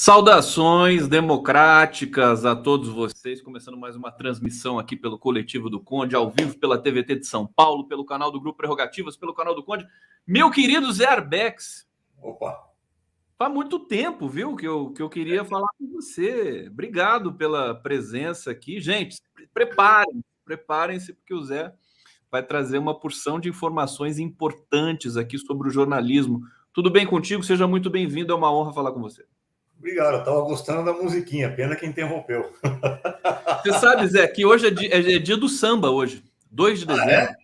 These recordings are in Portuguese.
Saudações democráticas a todos vocês, começando mais uma transmissão aqui pelo Coletivo do Conde, ao vivo pela TVT de São Paulo, pelo canal do Grupo Prerrogativas, pelo canal do Conde. Meu querido Zé Arbex, Opa! faz muito tempo, viu, que eu queria falar com você. Obrigado pela presença aqui. Gente, preparem-se, porque o Zé vai trazer uma porção de informações importantes aqui sobre o jornalismo. Tudo bem contigo? Seja muito bem-vindo, é uma honra falar com você. Obrigado, eu estava gostando da musiquinha, pena que interrompeu. Você sabe, Zé, que hoje é dia do samba hoje, 2 de dezembro. É?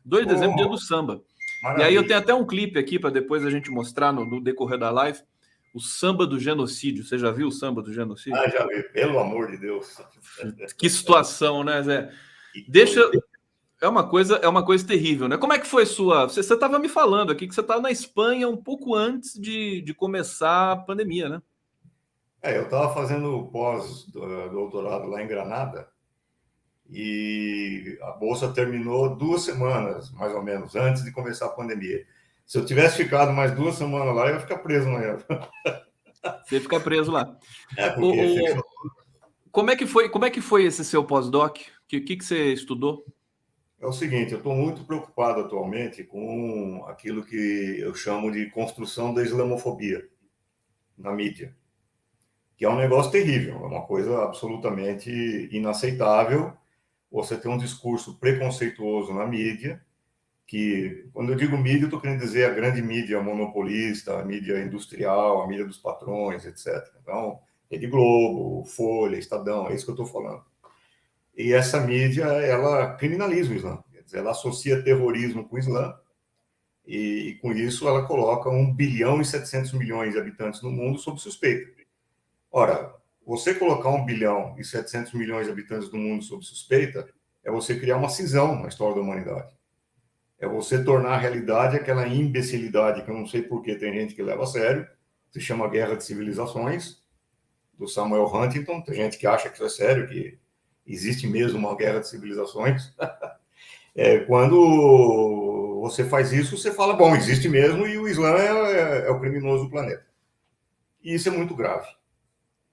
2 de dezembro, dia do samba. Maravilha. E aí eu tenho até um clipe aqui para depois a gente mostrar no decorrer da live, o samba do genocídio. Você já viu o samba do genocídio? Já vi, pelo amor de Deus. Que situação, né, Zé? Deixa... É uma coisa terrível, né? Como é que foi sua... Você estava me falando aqui que você estava na Espanha um pouco antes de começar a pandemia, né? Eu estava fazendo pós-doutorado lá em Granada e a bolsa terminou 2 semanas, mais ou menos, antes de começar a pandemia. Se eu tivesse ficado mais 2 semanas lá, eu ia ficar preso na época. Você fica preso lá. Porque Como é que foi esse seu pós-doc? O que você estudou? é o seguinte, eu estou muito preocupado atualmente com aquilo que eu chamo de construção da islamofobia na mídia, que é um negócio terrível, é uma coisa absolutamente inaceitável. Você tem um discurso preconceituoso na mídia, que, quando eu digo mídia, eu estou querendo dizer a grande mídia monopolista, a mídia industrial, a mídia dos patrões, etc. Então, Rede Globo, Folha, Estadão, é isso que eu estou falando. E essa mídia, ela criminaliza o Islã, quer dizer, ela associa terrorismo com o Islã, e com isso ela coloca 1 bilhão e 700 milhões de habitantes no mundo sob suspeita. Ora, você colocar 1 bilhão e 700 milhões de habitantes do mundo sob suspeita é você criar uma cisão na história da humanidade. É você tornar a realidade aquela imbecilidade que eu não sei por que tem gente que leva a sério, se chama Guerra de Civilizações, do Samuel Huntington. Tem gente que acha que isso é sério, que existe mesmo uma guerra de civilizações. Quando você faz isso, você fala, bom, existe mesmo e o Islã é o criminoso do planeta. E isso é muito grave.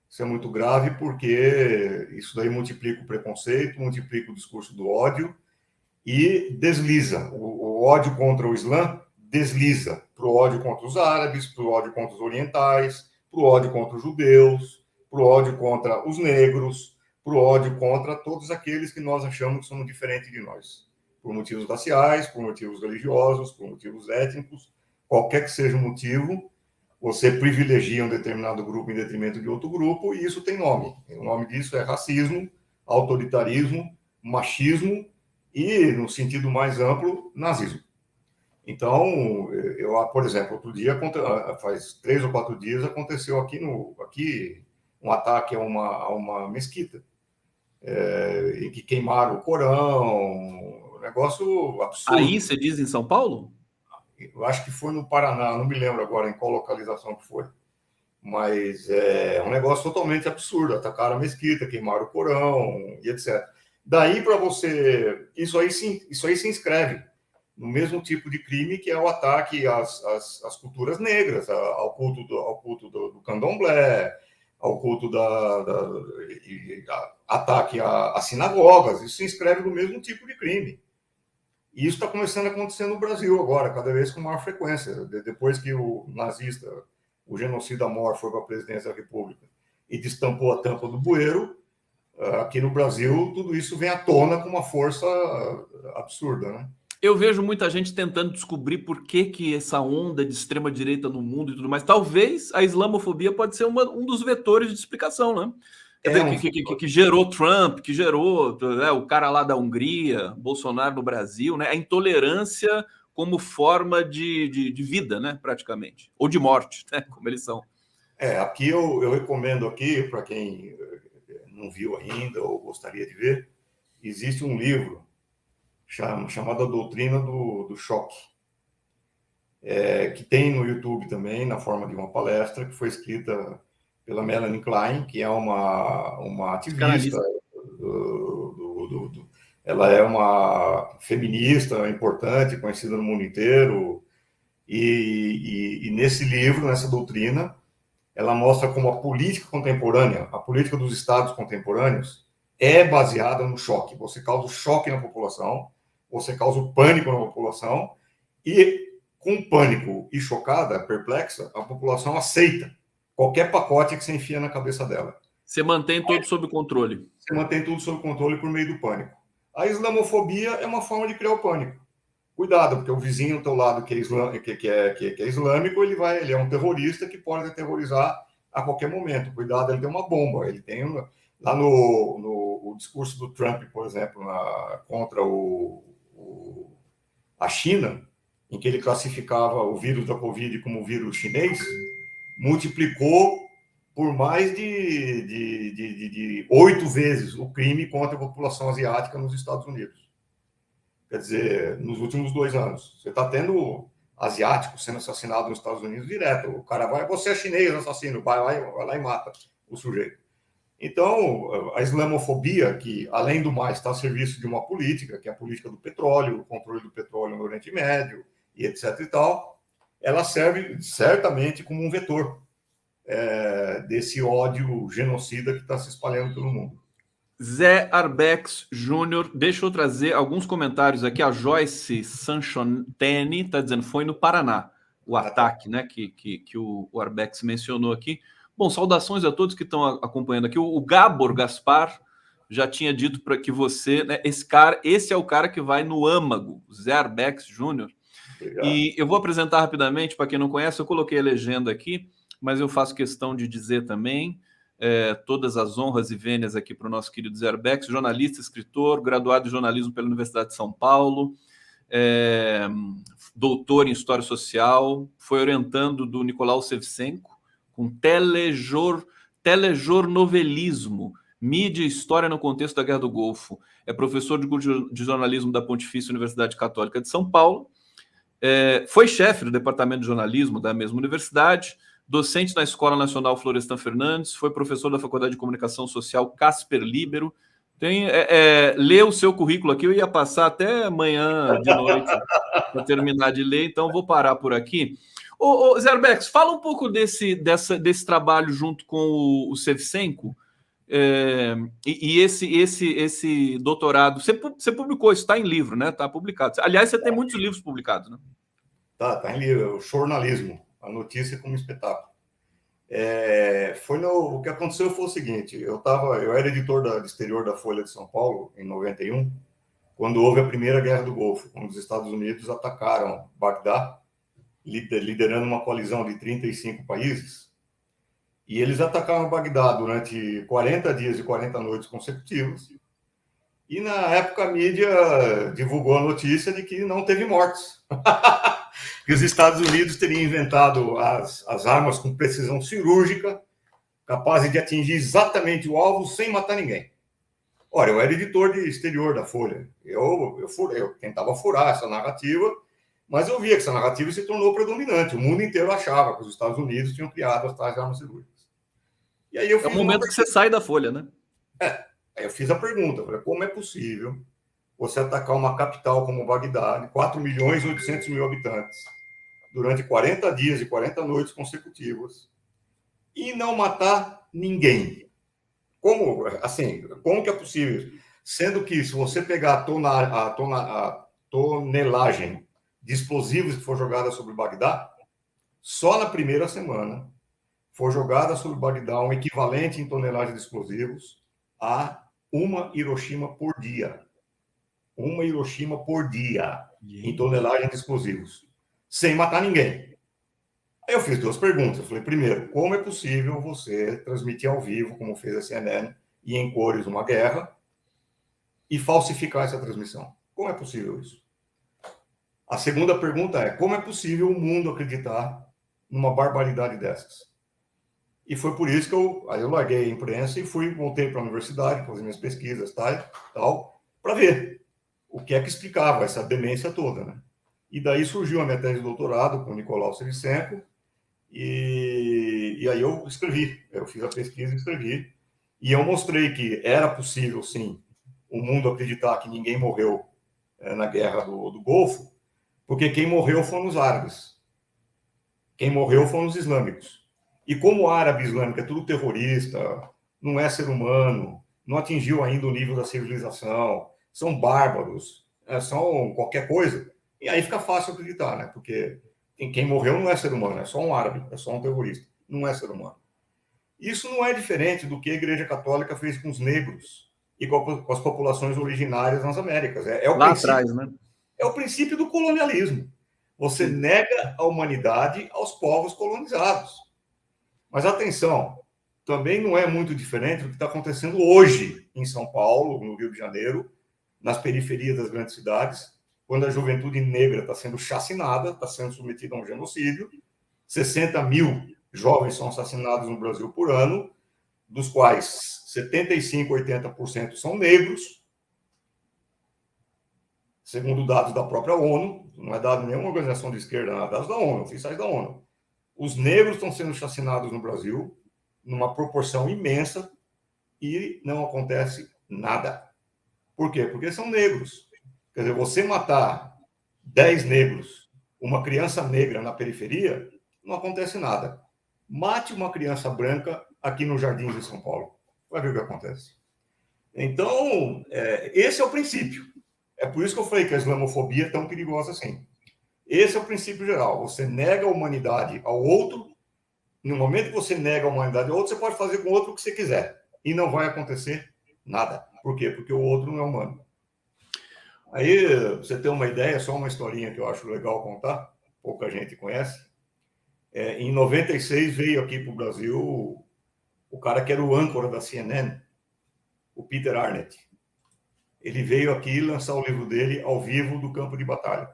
Isso é muito grave porque isso daí multiplica o preconceito, multiplica o discurso do ódio e desliza. O ódio contra o Islã desliza para o ódio contra os árabes, para o ódio contra os orientais, para o ódio contra os judeus, para o ódio contra os negros, para o ódio contra todos aqueles que nós achamos que são diferentes de nós. Por motivos raciais, por motivos religiosos, por motivos étnicos, qualquer que seja o motivo, você privilegia um determinado grupo em detrimento de outro grupo, e isso tem nome. O nome disso é racismo, autoritarismo, machismo e, no sentido mais amplo, nazismo. Então, por exemplo, outro dia, faz 3 ou 4 dias, aconteceu aqui um ataque a uma mesquita, em que queimaram o Corão, um negócio absurdo. Aí você diz em São Paulo? Eu acho que foi no Paraná, não me lembro agora em qual localização que foi. Mas é um negócio totalmente absurdo. Atacaram a mesquita, queimaram o Corão e etc. Daí para você... Isso aí se inscreve no mesmo tipo de crime, que é o ataque às culturas negras, ao culto do candomblé, ao culto ataque às sinagogas. Isso se inscreve no mesmo tipo de crime. E isso está começando a acontecer no Brasil agora, cada vez com maior frequência. Depois que o nazista, o genocida Mor, foi para a presidência da República e destampou a tampa do bueiro, aqui no Brasil tudo isso vem à tona com uma força absurda, né? Eu vejo muita gente tentando descobrir por que essa onda de extrema-direita no mundo e tudo mais. Talvez a islamofobia pode ser um dos vetores de explicação, né? Quer dizer, que gerou Trump, que gerou o cara lá da Hungria, Bolsonaro no Brasil, né? A intolerância como forma de vida, né? Praticamente. Ou de morte, né? Como eles são. Aqui eu recomendo aqui, para quem não viu ainda ou gostaria de ver, existe um livro chamado A Doutrina do Choque, que tem no YouTube também, na forma de uma palestra, que foi escrita pela Melanie Klein, que é uma ativista. Ela é uma feminista importante, conhecida no mundo inteiro, e nesse livro, nessa doutrina, ela mostra como a política contemporânea, a política dos estados contemporâneos, é baseada no choque. Você causa o choque na população, você causa o pânico na população, e com pânico e chocada, perplexa, a população aceita qualquer pacote que você enfia na cabeça dela. Você mantém tudo sob controle. Você mantém tudo sob controle por meio do pânico. A islamofobia é uma forma de criar o pânico. Cuidado, porque o vizinho do teu lado que é islâmico, ele é um terrorista que pode aterrorizar a qualquer momento. Cuidado, ele tem uma bomba. Ele tem lá no discurso do Trump, por exemplo, contra a China, em que ele classificava o vírus da Covid como vírus chinês, multiplicou por mais de 8 vezes o crime contra a população asiática nos Estados Unidos. Quer dizer, nos últimos 2 anos. Você está tendo asiático sendo assassinado nos Estados Unidos direto. O cara vai, você é chinês, assassino, vai lá e mata o sujeito. Então, a islamofobia, que, além do mais, está a serviço de uma política, que é a política do petróleo, o controle do petróleo no Oriente Médio, e etc. e tal, ela serve certamente como um vetor desse ódio genocida que está se espalhando pelo mundo. Zé Arbex Júnior, deixa eu trazer alguns comentários aqui. A Joyce Sanchonteni está dizendo foi no Paraná o ataque, né, que o Arbex mencionou aqui. Bom, saudações a todos que estão acompanhando aqui. O Gabor Gaspar já tinha dito para que você, né, esse é o cara que vai no âmago, Zé Arbex Júnior. E eu vou apresentar rapidamente, para quem não conhece, eu coloquei a legenda aqui, mas eu faço questão de dizer também todas as honras e vênias aqui para o nosso querido Zé Arbex, jornalista, escritor, graduado em jornalismo pela Universidade de São Paulo, doutor em História Social, foi orientando do Nicolau Shevchenko com telejornovelismo, mídia e história no contexto da Guerra do Golfo. É professor de jornalismo da Pontifícia Universidade Católica de São Paulo, foi chefe do departamento de jornalismo da mesma universidade, docente na Escola Nacional Florestan Fernandes, foi professor da Faculdade de Comunicação Social Casper Libero. Lê o seu currículo aqui, eu ia passar até amanhã de noite para terminar de ler, então vou parar por aqui. Zé Arbex, fala um pouco desse trabalho junto com o Shevchenko, e esse doutorado. Você publicou isso, está em livro, né? Está publicado. Aliás, você tem muitos livros publicados, né? Tá em livro, o jornalismo, a notícia como espetáculo. O que aconteceu foi o seguinte: eu era editor do exterior da Folha de São Paulo em 91, quando houve a primeira Guerra do Golfo, quando os Estados Unidos atacaram Bagdá, liderando uma coalizão de 35 países, e eles atacaram Bagdá durante 40 dias e 40 noites consecutivas, e na época a mídia divulgou a notícia de que não teve mortes. Que os Estados Unidos teriam inventado as armas com precisão cirúrgica, capazes de atingir exatamente o alvo sem matar ninguém. Olha, eu era editor de exterior da Folha. Eu tentava furar essa narrativa, mas eu via que essa narrativa se tornou predominante. O mundo inteiro achava que os Estados Unidos tinham criado as tais armas cirúrgicas. E aí eu fiz o momento que você sai da Folha, né? Aí eu fiz a pergunta, falei, como é possível você atacar uma capital como Bagdá, de 4.800.000 habitantes, durante 40 dias e 40 noites consecutivas, e não matar ninguém? Como que é possível? Sendo que, se você pegar a tonelagem de explosivos que foi jogada sobre Bagdá, só na primeira semana foi jogada sobre Bagdá um equivalente em tonelagem de explosivos a uma Hiroshima por dia. Uma Hiroshima por dia em tonelagem de explosivos, sem matar ninguém. Aí eu fiz 2 perguntas. Eu falei, primeiro, como é possível você transmitir ao vivo, como fez a CNN, e em cores uma guerra, e falsificar essa transmissão? Como é possível isso? A segunda pergunta é, como é possível o mundo acreditar numa barbaridade dessas? E foi por isso que eu larguei a imprensa e voltei para a universidade, fazer minhas pesquisas, tal, para ver o que é que explicava essa demência toda, né? E daí surgiu a minha tese de doutorado com o Nicolau Shevchenko, e aí eu escrevi, eu fiz a pesquisa e escrevi, e eu mostrei que era possível, sim, o mundo acreditar que ninguém morreu na Guerra do Golfo, porque quem morreu foram os árabes, quem morreu foram os islâmicos. E como o árabe islâmico é tudo terrorista, não é ser humano, não atingiu ainda o nível da civilização, são bárbaros, são qualquer coisa, e aí fica fácil acreditar, né? Porque quem morreu não é ser humano, é só um árabe, é só um terrorista, não é ser humano. Isso não é diferente do que a Igreja Católica fez com os negros e com as populações originárias nas Américas. Lá atrás, né? É o princípio do colonialismo. Você nega a humanidade aos povos colonizados. Mas atenção, também não é muito diferente do que está acontecendo hoje em São Paulo, no Rio de Janeiro, nas periferias das grandes cidades, quando a juventude negra está sendo chacinada, está sendo submetida a um genocídio. 60 mil jovens são assassinados no Brasil por ano, dos quais 75, 80% são negros, segundo dados da própria ONU, não é dado nenhuma organização de esquerda, não é dados da ONU, oficiais da ONU. Os negros estão sendo chacinados no Brasil numa proporção imensa e não acontece nada. Por quê? Porque são negros. Quer dizer, você matar 10 negros, uma criança negra na periferia, não acontece nada. Mate uma criança branca aqui nos Jardins de São Paulo. Vai ver o que acontece. Então, esse é o princípio. É por isso que eu falei que a islamofobia é tão perigosa assim. Esse é o princípio geral. Você nega a humanidade ao outro. No momento que você nega a humanidade ao outro, você pode fazer com o outro o que você quiser. E não vai acontecer nada. Por quê? Porque o outro não é humano. Aí, você tem uma ideia, só uma historinha que eu acho legal contar, pouca gente conhece. Em 96 veio aqui para o Brasil o cara que era o âncora da CNN, o Peter Arnett. Ele veio aqui lançar o livro dele ao vivo do campo de batalha.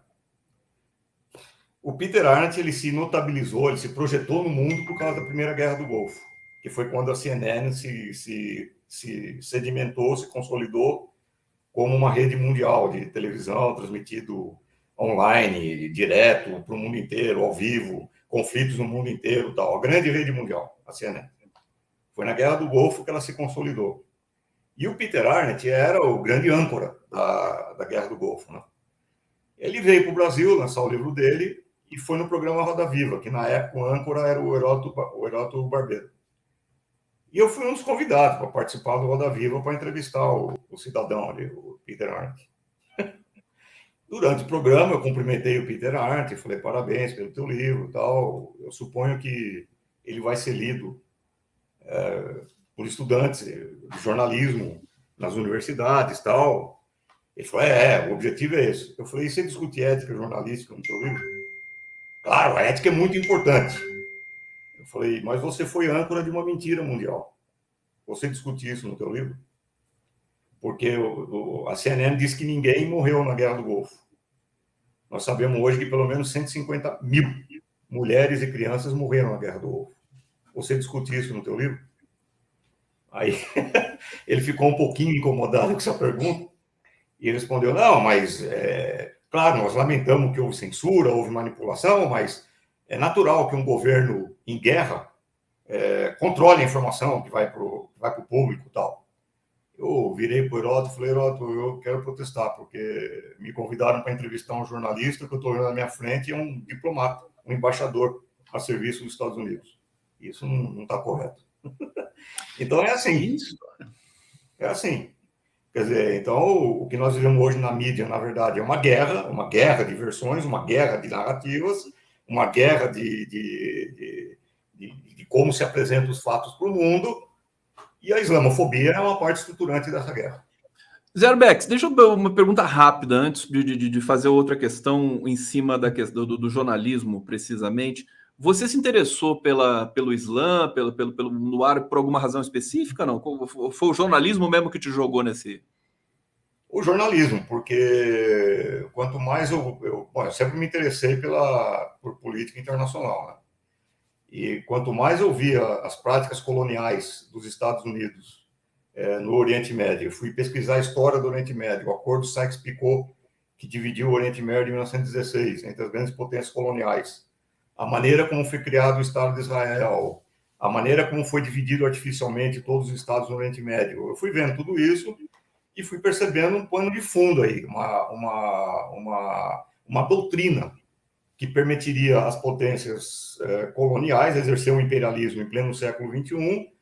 O Peter Arnett, ele se notabilizou, ele se projetou no mundo por causa da Primeira Guerra do Golfo, que foi quando a CNN se sedimentou, se consolidou como uma rede mundial de televisão, transmitido online, direto para o mundo inteiro, ao vivo, conflitos no mundo inteiro, tal. A grande rede mundial, a CNN. Foi na Guerra do Golfo que ela se consolidou. E o Peter Arnett era o grande âncora da Guerra do Golfo, né? Ele veio para o Brasil lançar o livro dele e foi no programa Roda Viva, que na época o âncora era o Heródoto Barbeiro. E eu fui um dos convidados para participar do Roda Viva para entrevistar o cidadão ali, o Peter Arnett. Durante o programa, eu cumprimentei o Peter Arnett, falei parabéns pelo teu livro e tal. Eu suponho que ele vai ser lido por estudantes de jornalismo nas universidades e tal. Ele falou, o objetivo é esse. Eu falei, e você discute ética jornalística no teu livro? Claro, a ética é muito importante. Eu falei, mas você foi âncora de uma mentira mundial. Você discute isso no teu livro? Porque a CNN diz que ninguém morreu na Guerra do Golfo. Nós sabemos hoje que pelo menos 150 mil mulheres e crianças morreram na Guerra do Golfo. Você discute isso no teu livro? Aí ele ficou um pouquinho incomodado com essa pergunta e respondeu, não, mas, claro, nós lamentamos que houve censura, houve manipulação, mas é natural que um governo em guerra controle a informação que vai para o público e tal. Eu virei para o Heródoto e falei, Heródoto, eu quero protestar, porque me convidaram para entrevistar um jornalista que eu estou vendo na minha frente é um diplomata, um embaixador a serviço dos Estados Unidos. Isso não está correto. Então é assim. É assim. Quer dizer, então o que nós vivemos hoje na mídia, na verdade, é uma guerra de versões, uma guerra de narrativas, uma guerra de como se apresentam os fatos para o mundo, e a islamofobia é uma parte estruturante dessa guerra. Zé Bex, deixa eu uma pergunta rápida antes de fazer outra questão em cima da questão do jornalismo, precisamente. Você se interessou pelo Islã, pelo mundo árabe, por alguma razão específica, não? Foi o jornalismo mesmo que te jogou nesse... O jornalismo, porque quanto mais eu sempre me interessei por política internacional, né? E quanto mais eu via as práticas coloniais dos Estados Unidos no Oriente Médio, eu fui pesquisar a história do Oriente Médio, o Acordo Sykes-Picot, que dividiu o Oriente Médio em 1916, entre as grandes potências coloniais, a maneira como foi criado o Estado de Israel, a maneira como foi dividido artificialmente todos os estados do Oriente Médio. Eu fui vendo tudo isso e fui percebendo um pano de fundo aí, uma doutrina que permitiria às potências coloniais exercer o imperialismo em pleno século XXI,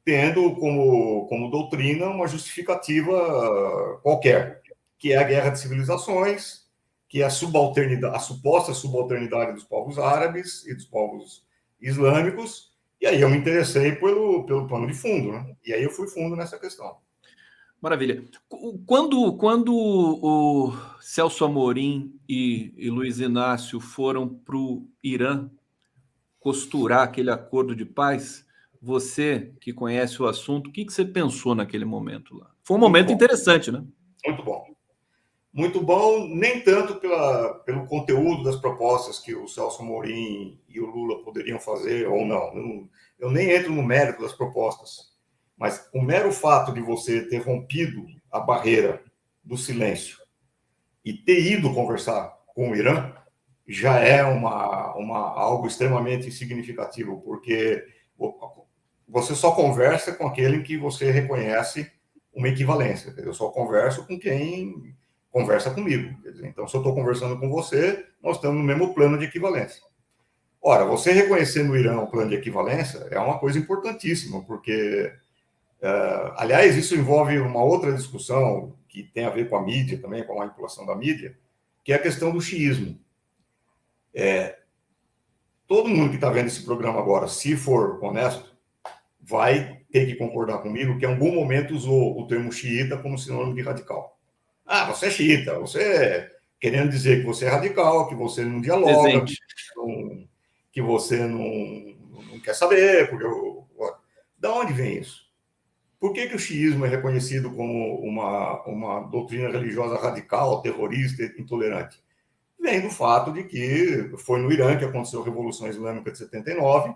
tendo como doutrina uma justificativa qualquer, que é a guerra de civilizações, que é a suposta subalternidade dos povos árabes e dos povos islâmicos. E aí eu me interessei pelo pano de fundo, né? E aí eu fui fundo nessa questão. Maravilha. Quando o Celso Amorim e Luiz Inácio foram para o Irã costurar aquele acordo de paz, você que conhece o assunto, o que você pensou naquele momento lá? Foi um momento interessante, né? Muito bom. Muito bom, nem tanto pelo conteúdo das propostas que o Celso Amorim e o Lula poderiam fazer ou não. Eu nem entro no mérito das propostas, mas o mero fato de você ter rompido a barreira do silêncio e ter ido conversar com o Irã já é algo extremamente significativo, porque você só conversa com aquele em que você reconhece uma equivalência. Eu só converso com quem conversa comigo. Então, se eu estou conversando com você, nós estamos no mesmo plano de equivalência. Ora, você reconhecer no Irã o plano de equivalência é uma coisa importantíssima, porque, aliás, isso envolve uma outra discussão que tem a ver com a mídia também, com a manipulação da mídia, que é a questão do xiismo. Todo mundo que está vendo esse programa agora, se for honesto, vai ter que concordar comigo que em algum momento usou o termo xiita como sinônimo de radical. Ah, você é xiita, você querendo dizer que você é radical, que você não dialoga, que você não quer saber. Da onde vem isso? Por que o xiismo é reconhecido como uma doutrina religiosa radical, terrorista e intolerante? Vem do fato de que foi no Irã que aconteceu a Revolução Islâmica de 79,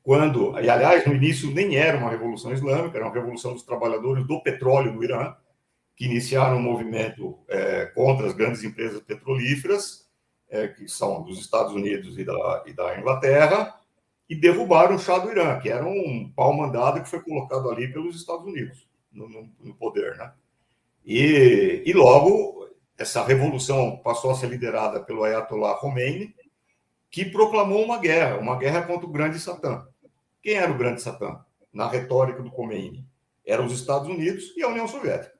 quando, e aliás, no início nem era uma Revolução Islâmica, era uma Revolução dos Trabalhadores do Petróleo do Irã, que iniciaram um movimento contra as grandes empresas petrolíferas, que são dos Estados Unidos e da Inglaterra, e derrubaram o Shah do Irã, que era um pau-mandado que foi colocado ali pelos Estados Unidos no poder, né? E logo essa revolução passou a ser liderada pelo Ayatollah Khomeini, que proclamou uma guerra contra o grande Satã. Quem era o grande Satã? Na retórica do Khomeini, eram os Estados Unidos e a União Soviética.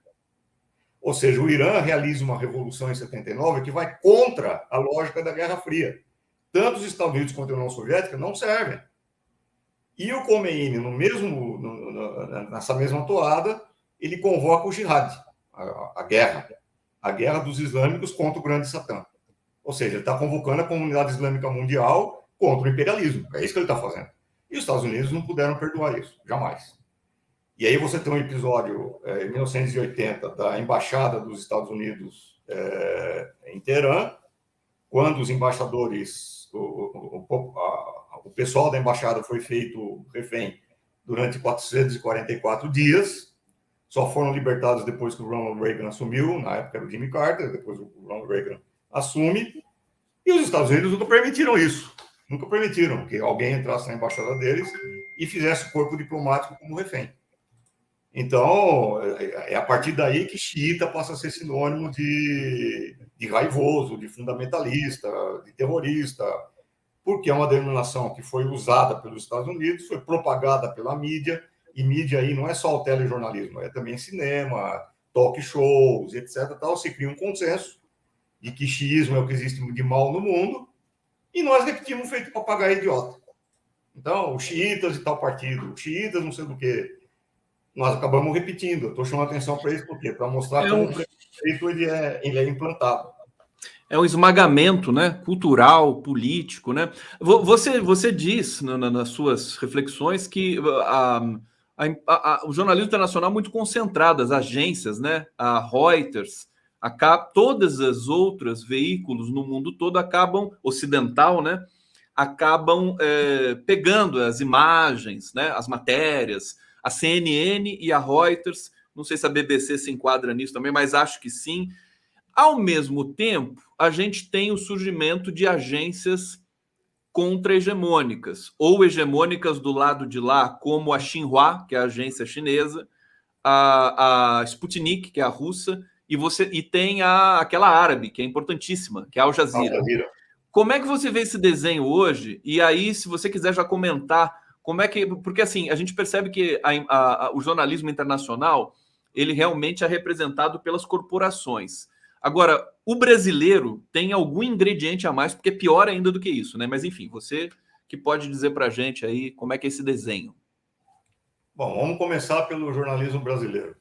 Ou seja, o Irã realiza uma revolução em 79 que vai contra a lógica da Guerra Fria. Tanto os Estados Unidos quanto a União Soviética não servem. E o Khomeini, nessa mesma toada, ele convoca o jihad, a guerra dos islâmicos contra o grande Satã. Ou seja, ele está convocando a comunidade islâmica mundial contra o imperialismo. É isso que ele está fazendo. E os Estados Unidos não puderam perdoar isso, jamais. E aí você tem um episódio, em 1980, da Embaixada dos Estados Unidos em Teherã, quando os embaixadores, o pessoal da embaixada foi feito refém durante 444 dias, só foram libertados depois que o Ronald Reagan assumiu, na época era o Jimmy Carter, depois o Ronald Reagan assume, e os Estados Unidos nunca permitiram isso, nunca permitiram que alguém entrasse na embaixada deles e fizesse o corpo diplomático como refém. Então, é a partir daí que xiita passa a ser sinônimo de raivoso, de fundamentalista, de terrorista, porque é uma denominação que foi usada pelos Estados Unidos, foi propagada pela mídia, e mídia aí não é só o telejornalismo, é também cinema, talk shows, etc. Tal. Se cria um consenso de que xiismo é o que existe de mal no mundo, e nós repetimos feito papagaio idiota. Então, os xiitas e tal partido, os xiitas não sei do que, nós acabamos repetindo. Eu estou chamando atenção para isso, por quê? Para mostrar como o preconceito ele é implantado. É um esmagamento, né, cultural, político, né? Você diz nas suas reflexões que o jornalismo internacional é muito concentrado, as agências, né, a Reuters, todas as outras veículos no mundo todo acabam, ocidental, né, acabam pegando as imagens, né, as matérias, a CNN e a Reuters, não sei se a BBC se enquadra nisso também, mas acho que sim. Ao mesmo tempo, a gente tem o surgimento de agências contra-hegemônicas, ou hegemônicas do lado de lá, como a Xinhua, que é a agência chinesa, a Sputnik, que é a russa, e tem aquela árabe, que é importantíssima, que é a Al Jazeera. Como é que você vê esse desenho hoje? E aí, se você quiser já comentar, como é que... Porque, assim, a gente percebe que o jornalismo internacional, ele realmente é representado pelas corporações. Agora, o brasileiro tem algum ingrediente a mais, porque é pior ainda do que isso, né? Mas, enfim, você que pode dizer para a gente aí como é que é esse desenho. Bom, vamos começar pelo jornalismo brasileiro.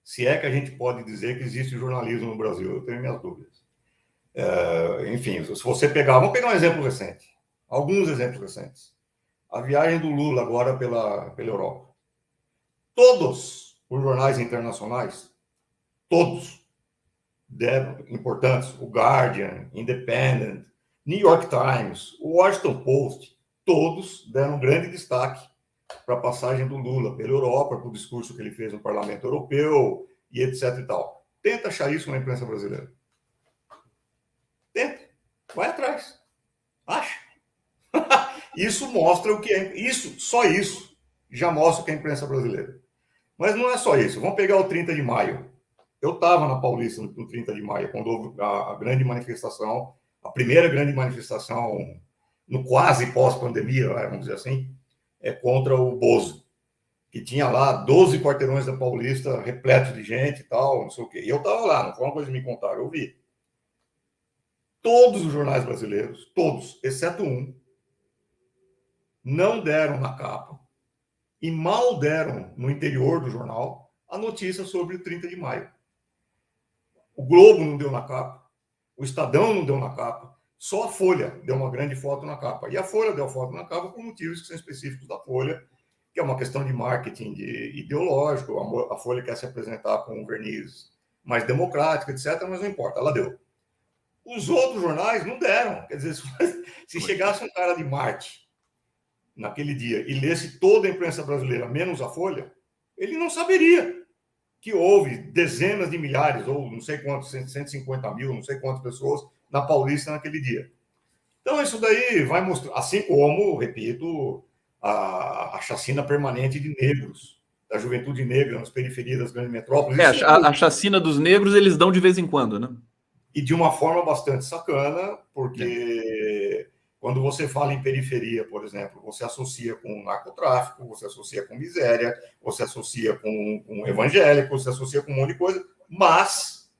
Se é que a gente pode dizer que existe jornalismo no Brasil, eu tenho minhas dúvidas. Enfim, se você pegar, vamos pegar um exemplo recente, alguns exemplos recentes. A viagem do Lula agora pela Europa. Todos os jornais internacionais, todos, deram importantes, o Guardian, Independent, New York Times, o Washington Post, todos deram grande destaque para a passagem do Lula pela Europa, para o discurso que ele fez no Parlamento Europeu e etc. e tal. Tenta achar isso na imprensa brasileira. Tenta. Vai atrás. Acha. Isso mostra o que é. Isso, só isso, já mostra o que é a imprensa brasileira. Mas não é só isso. Vamos pegar o 30 de maio. Eu estava na Paulista no 30 de maio, quando houve a grande manifestação, a primeira grande manifestação no quase pós-pandemia, vamos dizer assim, contra o Bozo, que tinha lá 12 quarteirões da Paulista repletos de gente e tal, não sei o quê. E eu estava lá, não foi uma coisa que me contaram, eu vi. Todos os jornais brasileiros, todos, exceto um, não deram na capa e mal deram no interior do jornal a notícia sobre o 30 de maio. O Globo não deu na capa, o Estadão não deu na capa, só a Folha deu uma grande foto na capa. E a Folha deu foto na capa por motivos que são específicos da Folha, que é uma questão de marketing ideológico. A Folha quer se apresentar com um verniz mais democrático, etc., mas não importa, ela deu. Os outros jornais não deram. Quer dizer, se chegasse um cara de Marte naquele dia e lesse toda a imprensa brasileira, menos a Folha, ele não saberia que houve dezenas de milhares, ou não sei quantos, 150 mil, não sei quantas pessoas na Paulista naquele dia. Então, isso daí vai mostrar, assim como, repito, a chacina permanente de negros, da juventude negra nas periferias das grandes metrópoles. A chacina dos negros eles dão de vez em quando, né? E de uma forma bastante sacana, porque quando você fala em periferia, por exemplo, você associa com narcotráfico, você associa com miséria, você associa com evangélico, você associa com um monte de coisa, mas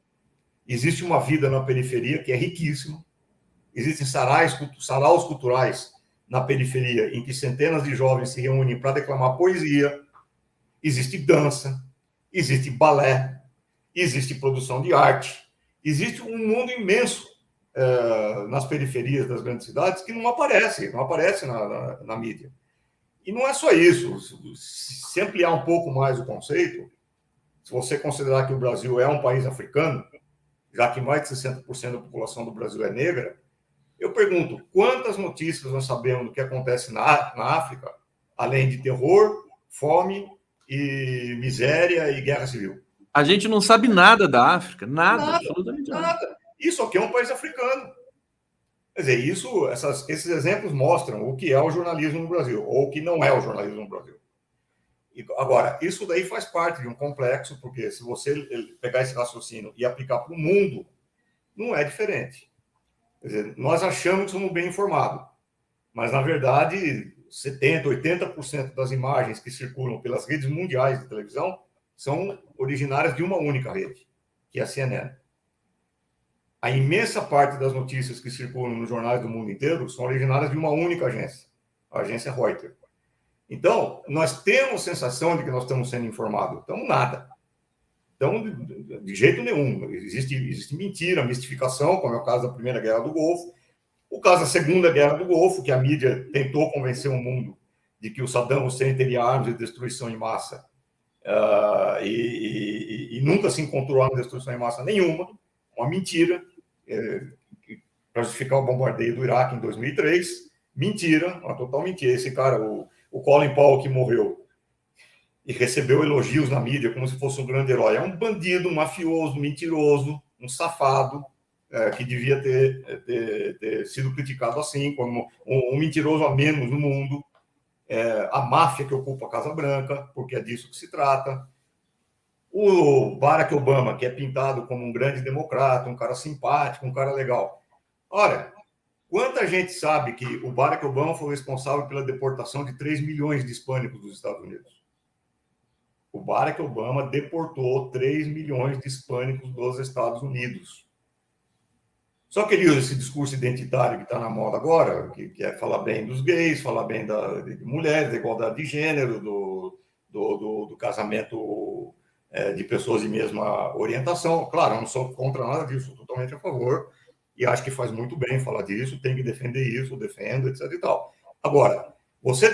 existe uma vida na periferia que é riquíssima. Existem saraus culturais na periferia em que centenas de jovens se reúnem para declamar poesia, existe dança, existe balé, existe produção de arte, existe um mundo imenso nas periferias das grandes cidades que não aparece na mídia. E não é só isso. Se ampliar um pouco mais o conceito, se você considerar que o Brasil é um país africano, já que mais de 60% da população do Brasil é negra, eu pergunto, quantas notícias nós sabemos do que acontece na África, além de terror, fome e miséria e guerra civil? A gente não sabe nada da África, nada, absolutamente nada. Isso aqui é um país africano. Quer dizer, esses exemplos mostram o que é o jornalismo no Brasil, ou o que não é o jornalismo no Brasil. Agora, isso daí faz parte de um complexo, porque se você pegar esse raciocínio e aplicar para o mundo, não é diferente. Quer dizer, nós achamos que somos bem informados, mas, na verdade, 70%, 80% das imagens que circulam pelas redes mundiais de televisão são originárias de uma única rede, que é a CNN. A imensa parte das notícias que circulam nos jornais do mundo inteiro são originárias de uma única agência, a agência Reuters. Então, nós temos sensação de que nós estamos sendo informados. Então, nada. Então, de jeito nenhum. Existe mentira, mistificação, como é o caso da Primeira Guerra do Golfo, o caso da Segunda Guerra do Golfo, que a mídia tentou convencer o mundo de que o Saddam Hussein teria armas de destruição em massa, e nunca se encontrou arma de destruição em massa nenhuma, uma mentira, para justificar o bombardeio do Iraque em 2003, mentira, uma total mentira. Esse cara, o Colin Powell, que morreu e recebeu elogios na mídia como se fosse um grande herói, é um bandido, um mafioso, mentiroso, um safado, que devia ter sido criticado assim, como um mentiroso a menos no mundo, a máfia que ocupa a Casa Branca, porque é disso que se trata. O Barack Obama, que é pintado como um grande democrata, um cara simpático, um cara legal. Olha, Quanta gente sabe que o Barack Obama foi responsável pela deportação de 3 milhões de hispânicos dos Estados Unidos? O Barack Obama deportou 3 milhões de hispânicos dos Estados Unidos. Só que ele usa esse discurso identitário que está na moda agora, que é falar bem dos gays, falar bem de mulheres, da igualdade de gênero, do casamento de pessoas de mesma orientação. Claro, eu não sou contra nada disso, sou totalmente a favor, e acho que faz muito bem falar disso, tem que defender isso, eu defendo, etc. e tal. Agora, você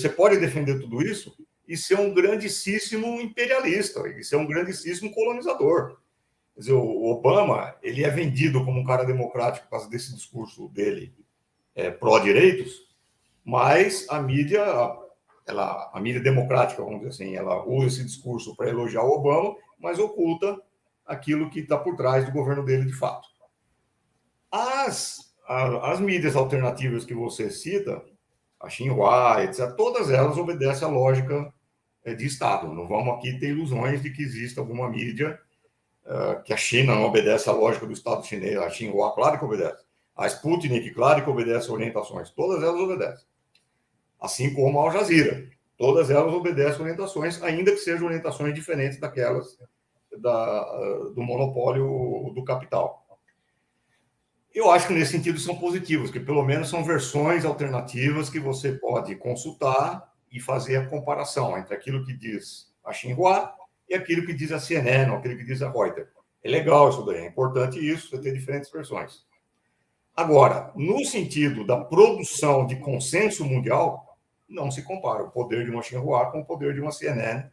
pode defender tudo isso e ser um grandíssimo imperialista, e ser um grandíssimo colonizador. Quer dizer, o Obama, ele é vendido como um cara democrático por causa desse discurso dele pró-direitos, mas a mídia, a mídia democrática, vamos dizer assim, ela usa esse discurso para elogiar o Obama, mas oculta aquilo que está por trás do governo dele de fato. As mídias alternativas que você cita, a Xinhua, etc., todas elas obedecem à lógica de Estado. Não vamos aqui ter ilusões de que existe alguma mídia que a China não obedece à lógica do Estado chinês, a Xinhua, claro que obedece. A Sputnik, claro que obedece orientações. Todas elas obedecem. Assim como a Al Jazeera. Todas elas obedecem orientações, ainda que sejam orientações diferentes daquelas do monopólio do capital. Eu acho que, nesse sentido, são positivos, que pelo menos são versões alternativas que você pode consultar e fazer a comparação entre aquilo que diz a Xinhua e aquilo que diz a CNN, ou aquilo que diz a Reuters. É legal isso daí, é importante isso, você ter diferentes versões. Agora, no sentido da produção de consenso mundial, não se compara o poder de uma Xinhua com o poder de uma CNN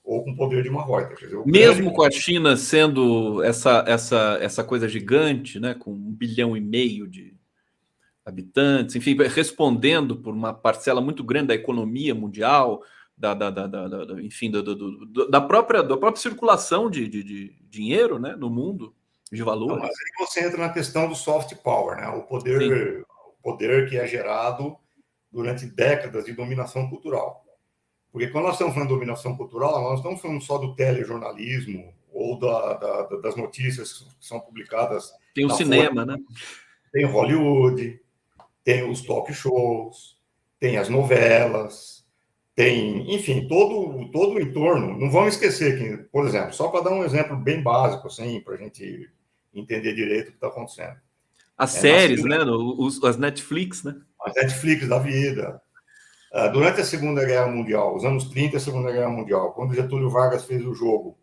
ou com o poder de uma Reuters. Quer dizer, mesmo com a China sendo essa coisa gigante, né, com 1,5 bilhão de habitantes, enfim, respondendo por uma parcela muito grande da economia mundial, enfim, da própria circulação de dinheiro, né, no mundo, de valores. Mas aí você entra na questão do soft power, né? O poder que é gerado durante décadas de dominação cultural. Porque quando nós estamos falando de dominação cultural, nós não estamos falando só do telejornalismo ou das notícias que são publicadas. Tem o cinema, né? Tem Hollywood, tem os talk shows, tem as novelas, tem, enfim, todo o entorno. Não vamos esquecer que, por exemplo, só para dar um exemplo bem básico, assim, para a gente entender direito o que está acontecendo. As séries, né? As Netflix, né? As Netflix da vida. Durante a Segunda Guerra Mundial, os anos 30 e a Segunda Guerra Mundial, quando Getúlio Vargas fez o jogo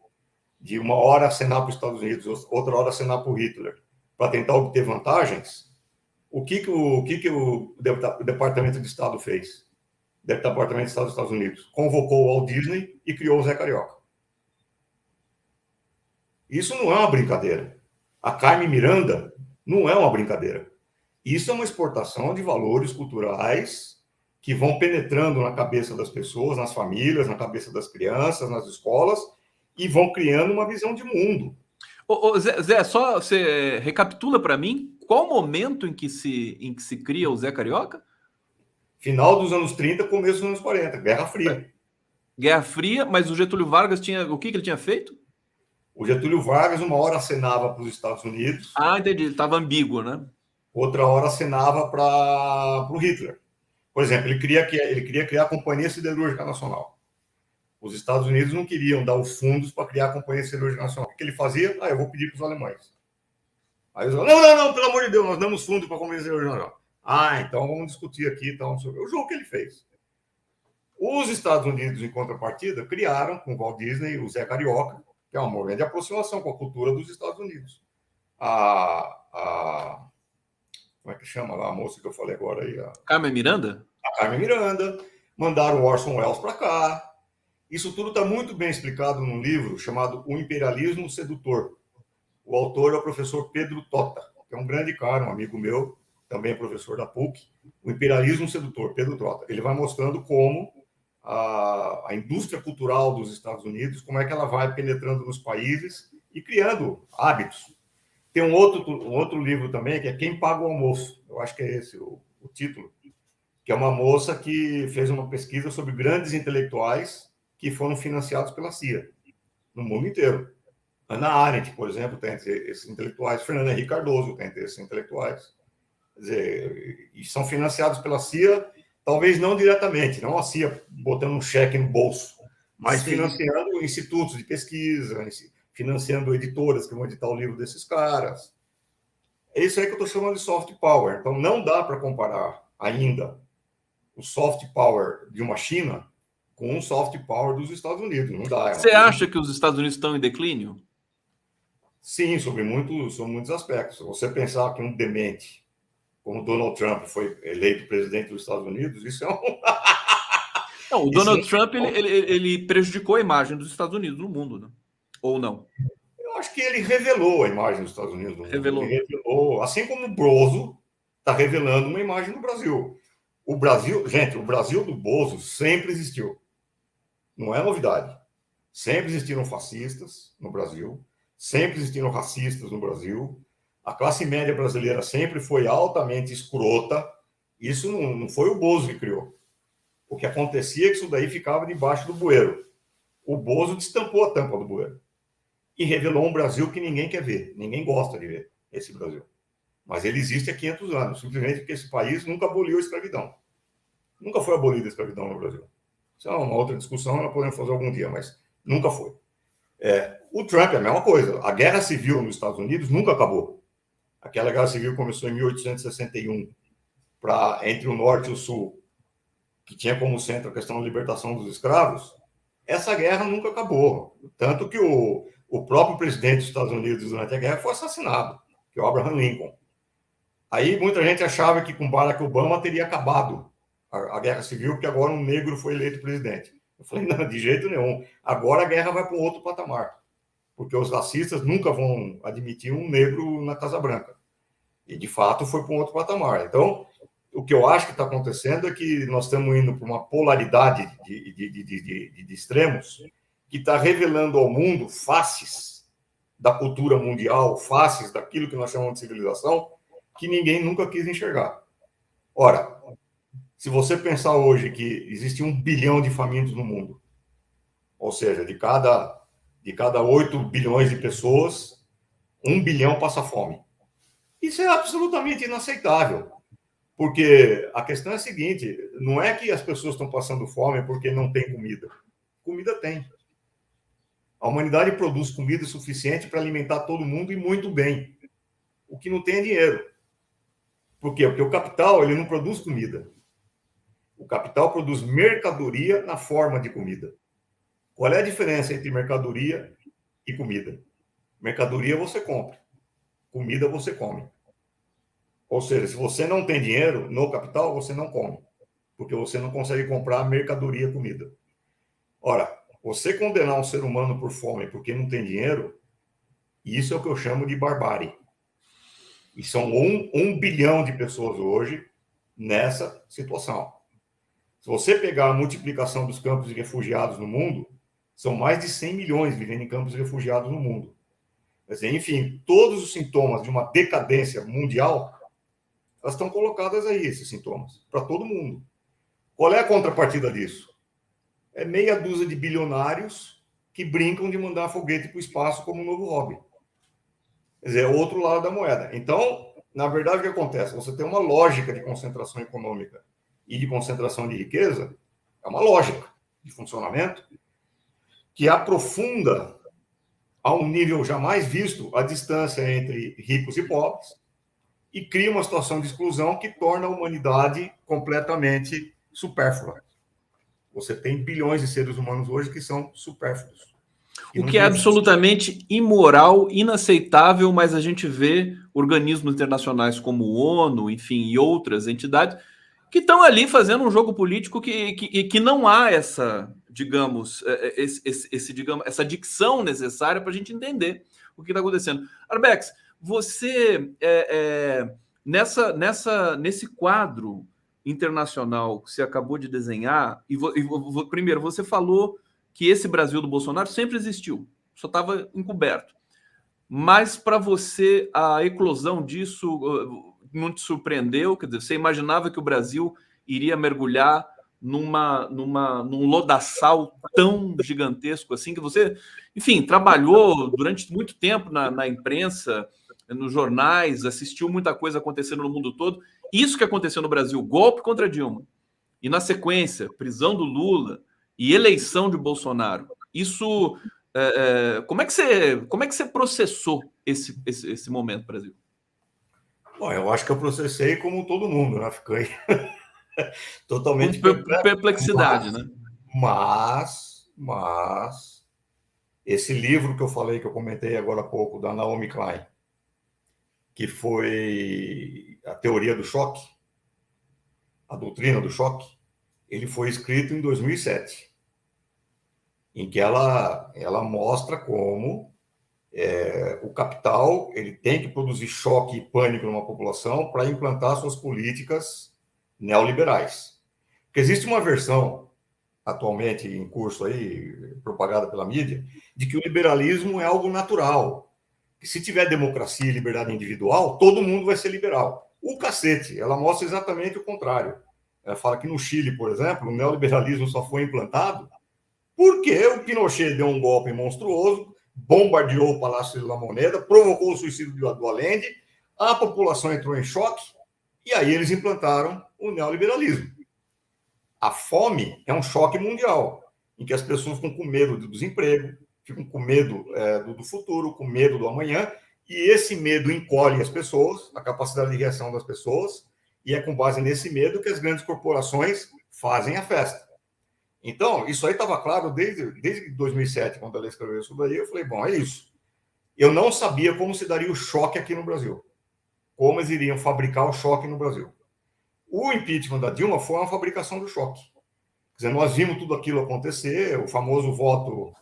de uma hora acenar para os Estados Unidos, outra hora acenar para o Hitler, para tentar obter vantagens, o que o Departamento de Estado fez? O Departamento de Estado dos Estados Unidos convocou o Walt Disney e criou o Zé Carioca. Isso não é uma brincadeira. A Carmen Miranda não é uma brincadeira. Isso é uma exportação de valores culturais que vão penetrando na cabeça das pessoas, nas famílias, na cabeça das crianças, nas escolas, e vão criando uma visão de mundo. Zé, só você recapitula para mim qual momento em que se cria o Zé Carioca? Final dos anos 30, começo dos anos 40, Guerra Fria. Guerra Fria, mas o Getúlio Vargas tinha... O que ele tinha feito? O Getúlio Vargas, uma hora acenava para os Estados Unidos. Ah, entendi. Estava ambíguo, né? Outra hora acenava para o Hitler. Por exemplo, ele queria criar a Companhia Siderúrgica Nacional. Os Estados Unidos não queriam dar os fundos para criar a Companhia Siderúrgica Nacional. O que ele fazia? Eu vou pedir para os alemães. Aí eles falaram, não, pelo amor de Deus, nós damos fundo para a Companhia Siderúrgica Nacional. Então vamos discutir aqui. Então, o jogo que ele fez. Os Estados Unidos, em contrapartida, criaram, com o Walt Disney, o Zé Carioca, que é uma movimento de aproximação com a cultura dos Estados Unidos. Como é que chama lá a moça que eu falei agora aí? Carmen Miranda? A Carmen Miranda. Mandaram o Orson Welles para cá. Isso tudo está muito bem explicado num livro chamado O Imperialismo Sedutor. O autor é o professor Pedro Tota, que é um grande cara, um amigo meu, também é professor da PUC. O Imperialismo Sedutor, Pedro Tota. Ele vai mostrando como a indústria cultural dos Estados Unidos, como é que ela vai penetrando nos países e criando hábitos. Tem um outro livro também, que é Quem Paga o Almoço. Eu acho que é esse o título. Que é uma moça que fez uma pesquisa sobre grandes intelectuais que foram financiados pela CIA, no mundo inteiro. Ana Arendt, por exemplo, tem esses intelectuais. Fernando Henrique Cardoso tem esses intelectuais. Quer dizer, e são financiados pela CIA, talvez não diretamente, não a CIA botando um cheque no bolso, mas Sim. financiando institutos de pesquisa, financiando editoras que vão editar o livro desses caras. É isso aí que eu estou chamando de soft power. Então, não dá para comparar ainda o soft power de uma China com o soft power dos Estados Unidos. Não dá. Você acha que os Estados Unidos estão em declínio? Sim, sobre muitos aspectos. Se você pensar que um demente como Donald Trump foi eleito presidente dos Estados Unidos, isso é um... Não, o Donald Trump ele prejudicou a imagem dos Estados Unidos no mundo, né? Ou não? Eu acho que ele revelou a imagem dos Estados Unidos no mundo. Revelou. Ele revelou, assim como o Bozo está revelando uma imagem do Brasil. O Brasil, gente, o Brasil do Bozo sempre existiu. Não é novidade. Sempre existiram fascistas no Brasil, sempre existiram racistas no Brasil. A classe média brasileira sempre foi altamente escrota. Isso não foi o Bozo que criou. O que acontecia é que isso daí ficava debaixo do bueiro. O Bozo destampou a tampa do bueiro e revelou um Brasil que ninguém quer ver, ninguém gosta de ver esse Brasil. Mas ele existe há 500 anos, simplesmente porque esse país nunca aboliu a escravidão. Nunca foi abolida a escravidão no Brasil. Isso é uma outra discussão, nós podemos fazer algum dia, mas nunca foi. O Trump é a mesma coisa. A guerra civil nos Estados Unidos nunca acabou. Aquela guerra civil começou em 1861 entre o norte e o sul, que tinha como centro a questão da libertação dos escravos. Essa guerra nunca acabou. Tanto que o próprio presidente dos Estados Unidos durante a guerra foi assassinado, que é o Abraham Lincoln. Aí muita gente achava que com Barack Obama teria acabado a guerra civil, porque agora um negro foi eleito presidente. Eu falei, não, de jeito nenhum. Agora a guerra vai para um outro patamar, porque os racistas nunca vão admitir um negro na Casa Branca. E, de fato, foi para um outro patamar. Então, o que eu acho que está acontecendo é que nós estamos indo para uma polaridade de extremos que está revelando ao mundo faces da cultura mundial, faces daquilo que nós chamamos de civilização, que ninguém nunca quis enxergar. Ora, se você pensar hoje que existe 1 bilhão de famintos no mundo, ou seja, de cada 8 bilhões de pessoas, 1 bilhão passa fome. Isso é absolutamente inaceitável. Porque a questão é a seguinte, não é que as pessoas estão passando fome porque não tem comida. Comida tem. A humanidade produz comida suficiente para alimentar todo mundo e muito bem. O que não tem é dinheiro. Por quê? Porque o capital ele não produz comida. O capital produz mercadoria na forma de comida. Qual é a diferença entre mercadoria e comida? Mercadoria você compra. Comida você come. Ou seja, se você não tem dinheiro no capital, você não come. Porque você não consegue comprar mercadoria, comida. Ora, você condenar um ser humano por fome porque não tem dinheiro, isso é o que eu chamo de barbárie. E são 1 bilhão de pessoas hoje nessa situação. Se você pegar a multiplicação dos campos de refugiados no mundo, são mais de 100 milhões vivendo em campos de refugiados no mundo. Quer dizer, enfim, todos os sintomas de uma decadência mundial, elas estão colocadas aí, esses sintomas, para todo mundo. Qual é a contrapartida disso? É meia dúzia de bilionários que brincam de mandar foguete para o espaço como um novo hobby. Quer dizer, é o outro lado da moeda. Então, na verdade, o que acontece? Você tem uma lógica de concentração econômica e de concentração de riqueza, é uma lógica de funcionamento que aprofunda a um nível jamais visto a distância entre ricos e pobres e cria uma situação de exclusão que torna a humanidade completamente supérflua. Você tem bilhões de seres humanos hoje que são supérfluos. O que é absolutamente imoral, inaceitável, mas a gente vê organismos internacionais como o ONU, enfim, e outras entidades que estão ali fazendo um jogo político que não há essa, digamos, digamos, essa dicção necessária para a gente entender o que está acontecendo. Arbex, você, nesse quadro internacional que você acabou de desenhar, primeiro, você falou que esse Brasil do Bolsonaro sempre existiu, só estava encoberto. Mas para você, a eclosão disso não te surpreendeu? Quer dizer, você imaginava que o Brasil iria mergulhar num lodaçal tão gigantesco assim, que você, enfim, trabalhou durante muito tempo na imprensa nos jornais, assistiu muita coisa acontecendo no mundo todo. Isso que aconteceu no Brasil, golpe contra Dilma, e na sequência, prisão do Lula e eleição de Bolsonaro. Isso, como é que você processou esse momento, Brasil? Bom, eu acho que eu processei como todo mundo, né? Fiquei totalmente com perplexidade, né? Mas esse livro que eu falei, que eu comentei agora há pouco, da Naomi Klein, que foi a teoria do choque, a doutrina do choque, ele foi escrito em 2007, em que ela mostra como o capital ele tem que produzir choque e pânico numa população para implantar suas políticas neoliberais. Porque existe uma versão atualmente em curso aí, propagada pela mídia, de que o liberalismo é algo natural. Que se tiver democracia e liberdade individual, todo mundo vai ser liberal. O cacete, ela mostra exatamente o contrário. Ela fala que no Chile, por exemplo, o neoliberalismo só foi implantado porque o Pinochet deu um golpe monstruoso, bombardeou o Palácio de la Moneda, provocou o suicídio do Allende, a população entrou em choque, e aí eles implantaram o neoliberalismo. A fome é um choque mundial, em que as pessoas ficam com medo do desemprego, ficam com medo do futuro, com medo do amanhã, e esse medo encolhe as pessoas, a capacidade de reação das pessoas, e é com base nesse medo que as grandes corporações fazem a festa. Então, isso aí estava claro desde 2007, quando ela escreveu isso daí. Eu falei, bom, é isso. Eu não sabia como se daria o choque aqui no Brasil, como eles iriam fabricar o choque no Brasil. O impeachment da Dilma foi uma fabricação do choque. Quer dizer, nós vimos tudo aquilo acontecer, o famoso voto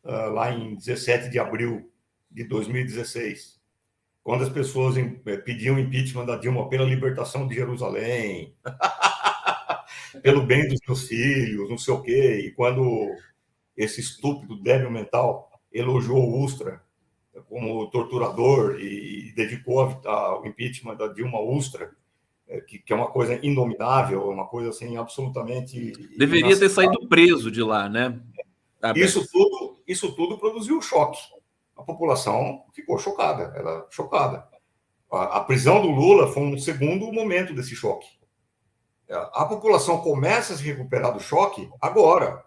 lá em 17 de abril de 2016, quando as pessoas pediam impeachment da Dilma pela libertação de Jerusalém, pelo bem dos meus filhos, não sei o quê, e quando esse estúpido débil mental elogiou o Ustra como torturador e dedicou o impeachment da Dilma Ustra, que é uma coisa inominável, uma coisa assim absolutamente... Deveria ter saído preso de lá, né? Isso tudo produziu choque. A população ficou chocada, chocada. A prisão do Lula foi um segundo momento desse choque. A população começa a se recuperar do choque agora,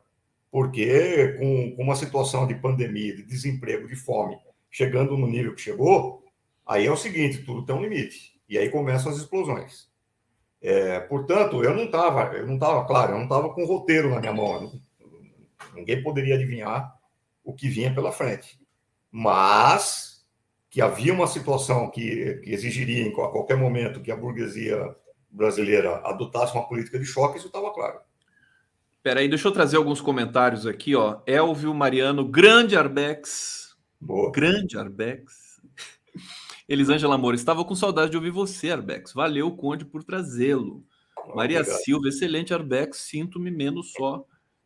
porque com uma situação de pandemia, de desemprego, de fome, chegando no nível que chegou, aí é o seguinte, tudo tem um limite. E aí começam as explosões. Portanto, eu não estava com o roteiro na minha mão. Ninguém poderia adivinhar o que vinha pela frente. Mas que havia uma situação que exigiria, a qualquer momento, que a burguesia brasileira adotasse uma política de choque, isso estava claro. Espera aí, deixa eu trazer alguns comentários aqui, ó. Elvio Mariano, grande Arbex. Boa. Grande Arbex. Elisângela Moura, estava com saudade de ouvir você, Arbex. Valeu, Conde, por trazê-lo. Maria Obrigado. Silva, excelente, Arbex. Sinto-me menos só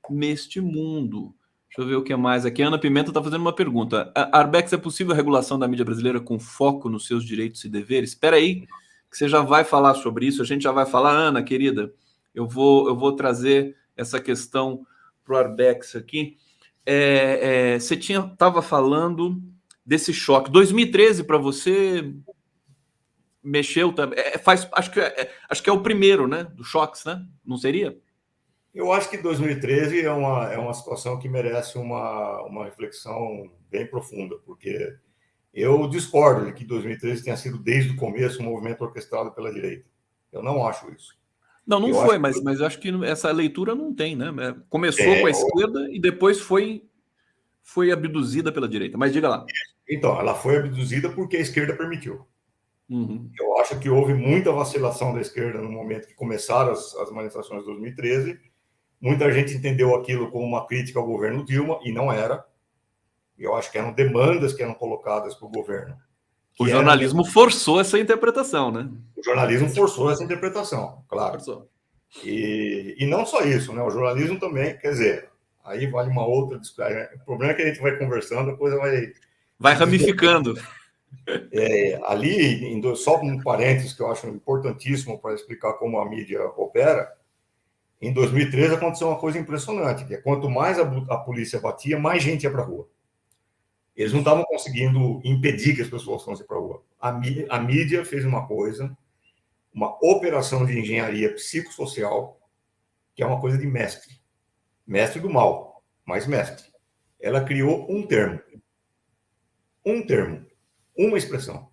neste mundo. Deixa eu ver o que mais aqui. Ana Pimenta está fazendo uma pergunta. Arbex, é possível a regulação da mídia brasileira com foco nos seus direitos e deveres? Espera aí, que você já vai falar sobre isso. A gente já vai falar. Ana, querida, eu vou trazer essa questão para o Arbex aqui. Você estava falando desse choque. 2013 para você mexeu também. Acho que é o primeiro, né? Dos choques, né? Não seria? Eu acho que 2013 é uma situação que merece uma reflexão bem profunda, porque eu discordo de que 2013 tenha sido desde o começo um movimento orquestrado pela direita. Eu não acho isso. Não foi, mas eu acho que essa leitura não tem, né? Começou com a esquerda e depois foi abduzida pela direita. Mas diga lá. Então, ela foi abduzida porque a esquerda permitiu. Uhum. Eu acho que houve muita vacilação da esquerda no momento que começaram as manifestações de 2013. Muita gente entendeu aquilo como uma crítica ao governo Dilma, e não era. Eu acho que eram demandas que eram colocadas para o governo. O jornalismo forçou essa interpretação, né? O jornalismo forçou essa interpretação, claro. Forçou. E não só isso, né? O jornalismo também, quer dizer, aí vale uma outra discussão. O problema é que a gente vai conversando, a coisa vai ramificando. Ali, só um parênteses que eu acho importantíssimo para explicar como a mídia opera, em 2013 aconteceu uma coisa impressionante, que é quanto mais a polícia batia, mais gente ia para a rua. Eles não estavam conseguindo impedir que as pessoas fossem para a rua. A mídia fez uma coisa, uma operação de engenharia psicossocial, que é uma coisa de mestre. Mestre do mal, mas mestre. Ela criou um termo, uma expressão,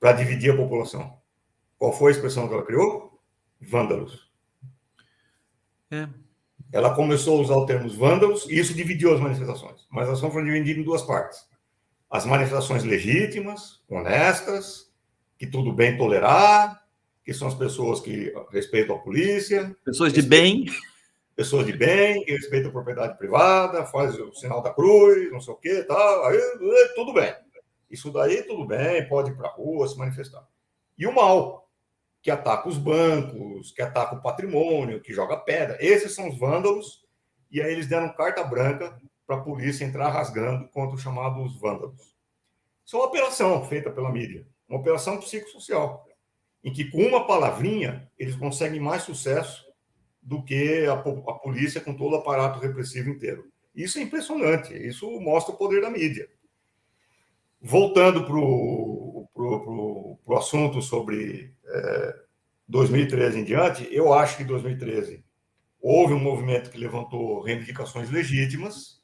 para dividir a população. Qual foi a expressão que ela criou? Vândalos. Ela começou a usar o termo vândalos e isso dividiu as manifestações. Mas elas foram divididas em duas partes. As manifestações legítimas, honestas, que tudo bem tolerar, que são as pessoas que respeitam a polícia. Pessoas de bem. Pessoas de bem, que respeitam a propriedade privada, faz o sinal da cruz, não sei o quê, tal, aí tudo bem. Isso daí tudo bem, pode ir para a rua, se manifestar. E o mal, que ataca os bancos, que ataca o patrimônio, que joga pedra. Esses são os vândalos, e aí eles deram carta branca para a polícia entrar rasgando contra os chamados vândalos. Isso é uma operação feita pela mídia, uma operação psicossocial, em que com uma palavrinha eles conseguem mais sucesso do que a polícia com todo o aparato repressivo inteiro. Isso é impressionante, isso mostra o poder da mídia. Voltando para o assunto sobre 2013 em diante, eu acho que em 2013 houve um movimento que levantou reivindicações legítimas,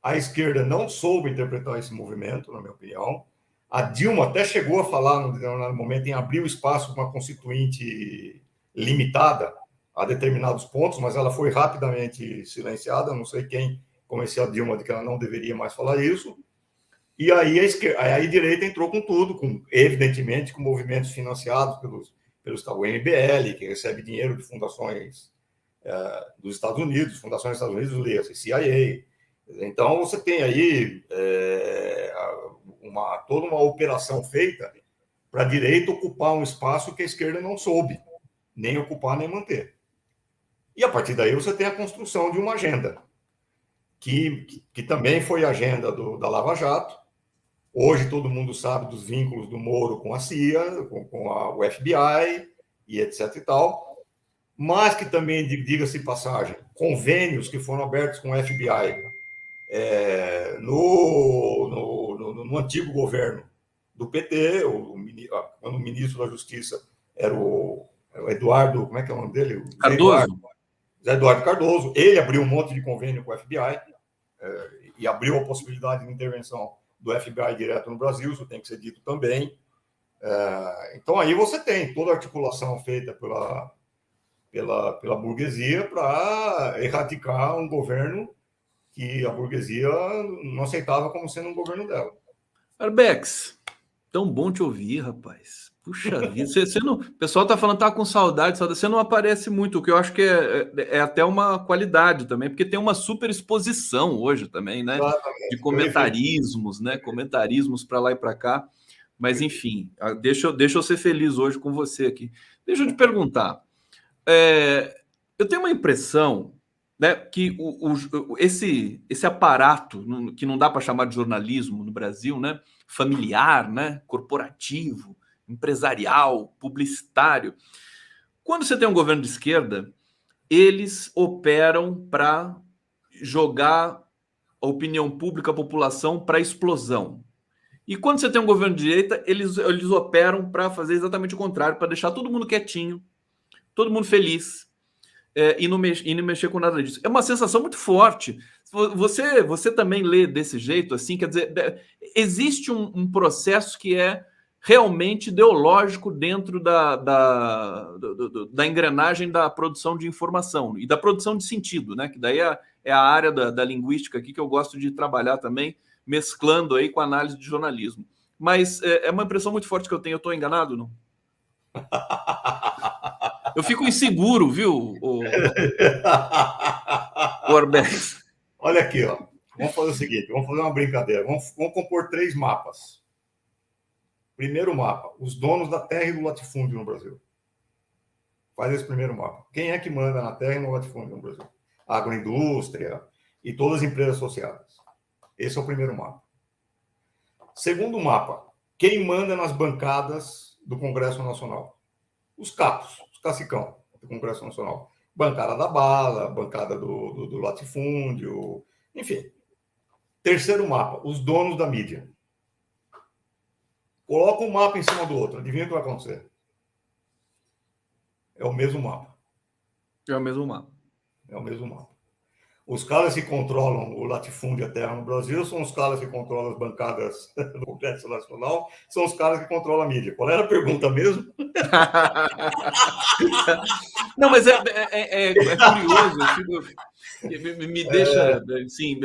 a esquerda não soube interpretar esse movimento, na minha opinião. A Dilma até chegou a falar, no momento, em abrir o espaço para uma constituinte limitada a determinados pontos, mas ela foi rapidamente silenciada, não sei quem convenceu a Dilma de que ela não deveria mais falar isso, e aí a direita entrou com tudo, evidentemente com movimentos financiados pelos o MBL, que recebe dinheiro de fundações dos Estados Unidos, fundações dos Estados Unidos, leia-se, CIA. Então, você tem aí toda uma operação feita para a direita ocupar um espaço que a esquerda não soube nem ocupar nem manter. E a partir daí você tem a construção de uma agenda, que também foi a agenda da Lava Jato. Hoje todo mundo sabe dos vínculos do Moro com a CIA, com o FBI e etc. e tal, mas que também, diga-se de passagem, convênios que foram abertos com o FBI no antigo governo do PT, quando o ministro da Justiça era o Eduardo, como é que é o nome dele? Cardoso. Zé Eduardo Cardoso, ele abriu um monte de convênio com o FBI e abriu a possibilidade de intervenção do FBI direto no Brasil, isso tem que ser dito também. Então, aí você tem toda a articulação feita pela burguesia para erradicar um governo que a burguesia não aceitava como sendo um governo dela. Arbex, tão bom te ouvir, rapaz. Puxa vida, você não, o pessoal tá falando que tá com saudade, você não aparece muito, o que eu acho que é até uma qualidade também, porque tem uma super exposição hoje também, né? Exatamente. De comentarismos, né? Comentarismos para lá e para cá. Mas, enfim, deixa eu ser feliz hoje com você aqui. Deixa eu te perguntar. Eu tenho uma impressão, né, que esse aparato, que não dá para chamar de jornalismo no Brasil, né? Familiar, né? Corporativo, empresarial, publicitário. Quando você tem um governo de esquerda, eles operam para jogar a opinião pública, a população, para explosão. E quando você tem um governo de direita, eles operam para fazer exatamente o contrário, para deixar todo mundo quietinho, todo mundo feliz, e não mexer com nada disso. É uma sensação muito forte. Você também lê desse jeito, assim, quer dizer, existe um processo que é realmente ideológico dentro da engrenagem da produção de informação e da produção de sentido, né? Que daí é a área da linguística aqui que eu gosto de trabalhar também, mesclando aí com a análise de jornalismo. Mas é uma impressão muito forte que eu tenho. Eu estou enganado, não? Eu fico inseguro, viu, o Arbex? Olha aqui, ó. Vamos fazer o seguinte, vamos fazer uma brincadeira. Vamos compor 3 mapas. Primeiro mapa, os donos da terra e do latifúndio no Brasil. Faz esse primeiro mapa. Quem é que manda na terra e no latifúndio no Brasil? A agroindústria e todas as empresas associadas. Esse é o primeiro mapa. Segundo mapa, quem manda nas bancadas do Congresso Nacional? Os capos, os cacicão do Congresso Nacional. Bancada da bala, bancada do latifúndio, enfim. Terceiro mapa, os donos da mídia. Coloca um mapa em cima do outro, adivinha o que vai acontecer? É o mesmo mapa. É o mesmo mapa. É o mesmo mapa. Os caras que controlam o latifúndio e a terra no Brasil são os caras que controlam as bancadas do Congresso Nacional, são os caras que controlam a mídia. Qual era a pergunta mesmo? Não, mas é curioso, me deixa assim,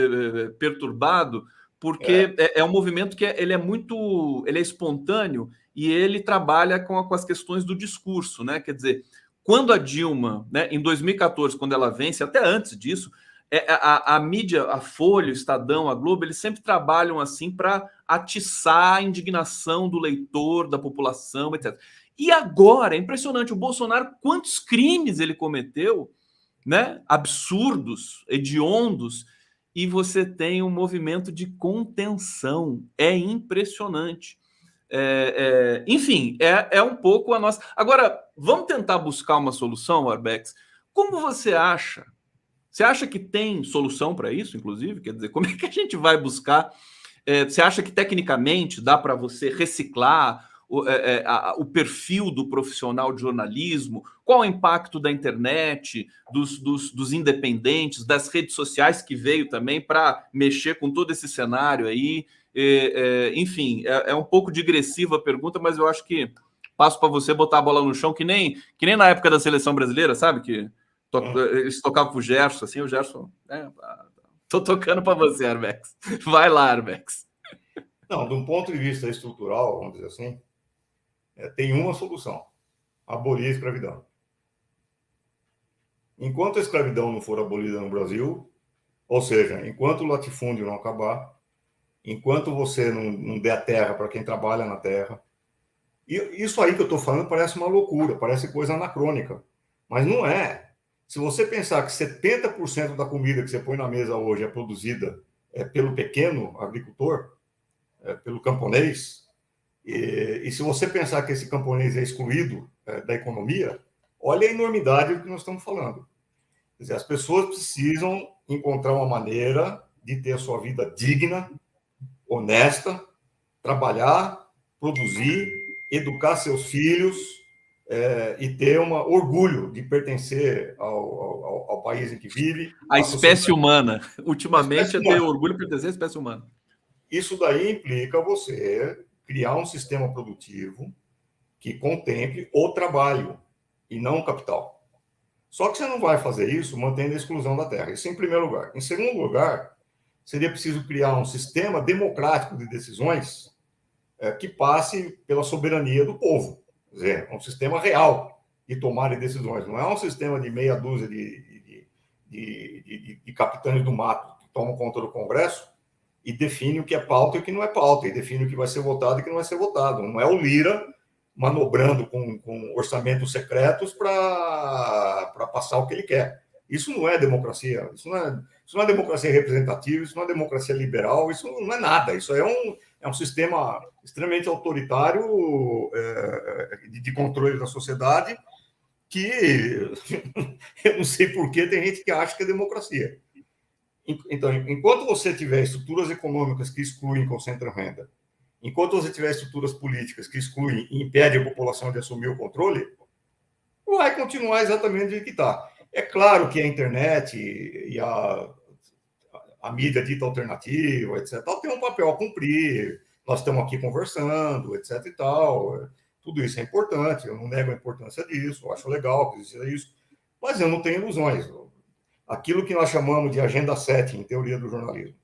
perturbado, porque é um movimento que ele é espontâneo e ele trabalha com as questões do discurso, né? Quer dizer, quando a Dilma, né, em 2014, quando ela vence, até antes disso, a mídia, a Folha, o Estadão, a Globo, eles sempre trabalham assim para atiçar a indignação do leitor, da população, etc. E agora, é impressionante, o Bolsonaro, quantos crimes ele cometeu, né? Absurdos, hediondos, e você tem um movimento de contenção. É impressionante. Enfim, é um pouco a nossa. Agora, vamos tentar buscar uma solução, Arbex. Como você acha? Você acha que tem solução para isso, inclusive? Quer dizer, como é que a gente vai buscar? Você acha que tecnicamente dá para você reciclar o perfil do profissional de jornalismo? Qual o impacto da internet, dos independentes, das redes sociais que veio também para mexer com todo esse cenário aí? Enfim, é um pouco digressiva a pergunta, mas eu acho que passo para você botar a bola no chão, que nem na época da seleção brasileira, sabe? Que eles tocavam pro Gerson, assim, o Gerson. Tô tocando para você, Arbex. Vai lá, Arbex. Não, de um ponto de vista estrutural, vamos dizer assim, tem uma solução: abolir a escravidão. Enquanto a escravidão não for abolida no Brasil, ou seja, enquanto o latifúndio não acabar, enquanto você não der a terra para quem trabalha na terra, e isso aí que eu estou falando parece uma loucura, parece coisa anacrônica, mas não é. Se você pensar que 70% da comida que você põe na mesa hoje é produzida pelo pequeno agricultor, pelo camponês, e se você pensar que esse camponês é excluído da economia, olha a enormidade do que nós estamos falando. Quer dizer, as pessoas precisam encontrar uma maneira de ter a sua vida digna, honesta, trabalhar, produzir, educar seus filhos e ter um orgulho de pertencer ao país em que vive. A espécie humana. Ultimamente é ter orgulho de pertencer à espécie humana. Isso daí implica você criar um sistema produtivo que contemple o trabalho e não o capital. Só que você não vai fazer isso mantendo a exclusão da terra. Isso em primeiro lugar. Em segundo lugar, seria preciso criar um sistema democrático de decisões que passe pela soberania do povo. Quer dizer, um sistema real de tomar decisões. Não é um sistema de meia dúzia de capitães do mato que tomam conta do Congresso e define o que é pauta e o que não é pauta, e define o que vai ser votado e o que não vai ser votado. Não é o Lira manobrando com orçamentos secretos para passar o que ele quer. Isso não é democracia. Isso não é democracia representativa, isso não é democracia liberal, isso não é nada. Isso é um sistema extremamente autoritário de controle da sociedade que eu não sei por que tem gente que acha que é democracia. Então, enquanto você tiver estruturas econômicas que excluem e concentram renda, enquanto você tiver estruturas políticas que excluem e impedem a população de assumir o controle, vai continuar exatamente do que está. É claro que a internet e a mídia dita alternativa, etc., tem um papel a cumprir. Nós estamos aqui conversando, etc. e tal. Tudo isso é importante, eu não nego a importância disso, eu acho legal que exista isso, mas eu não tenho ilusões. Aquilo que nós chamamos de agenda 7 em teoria do jornalismo.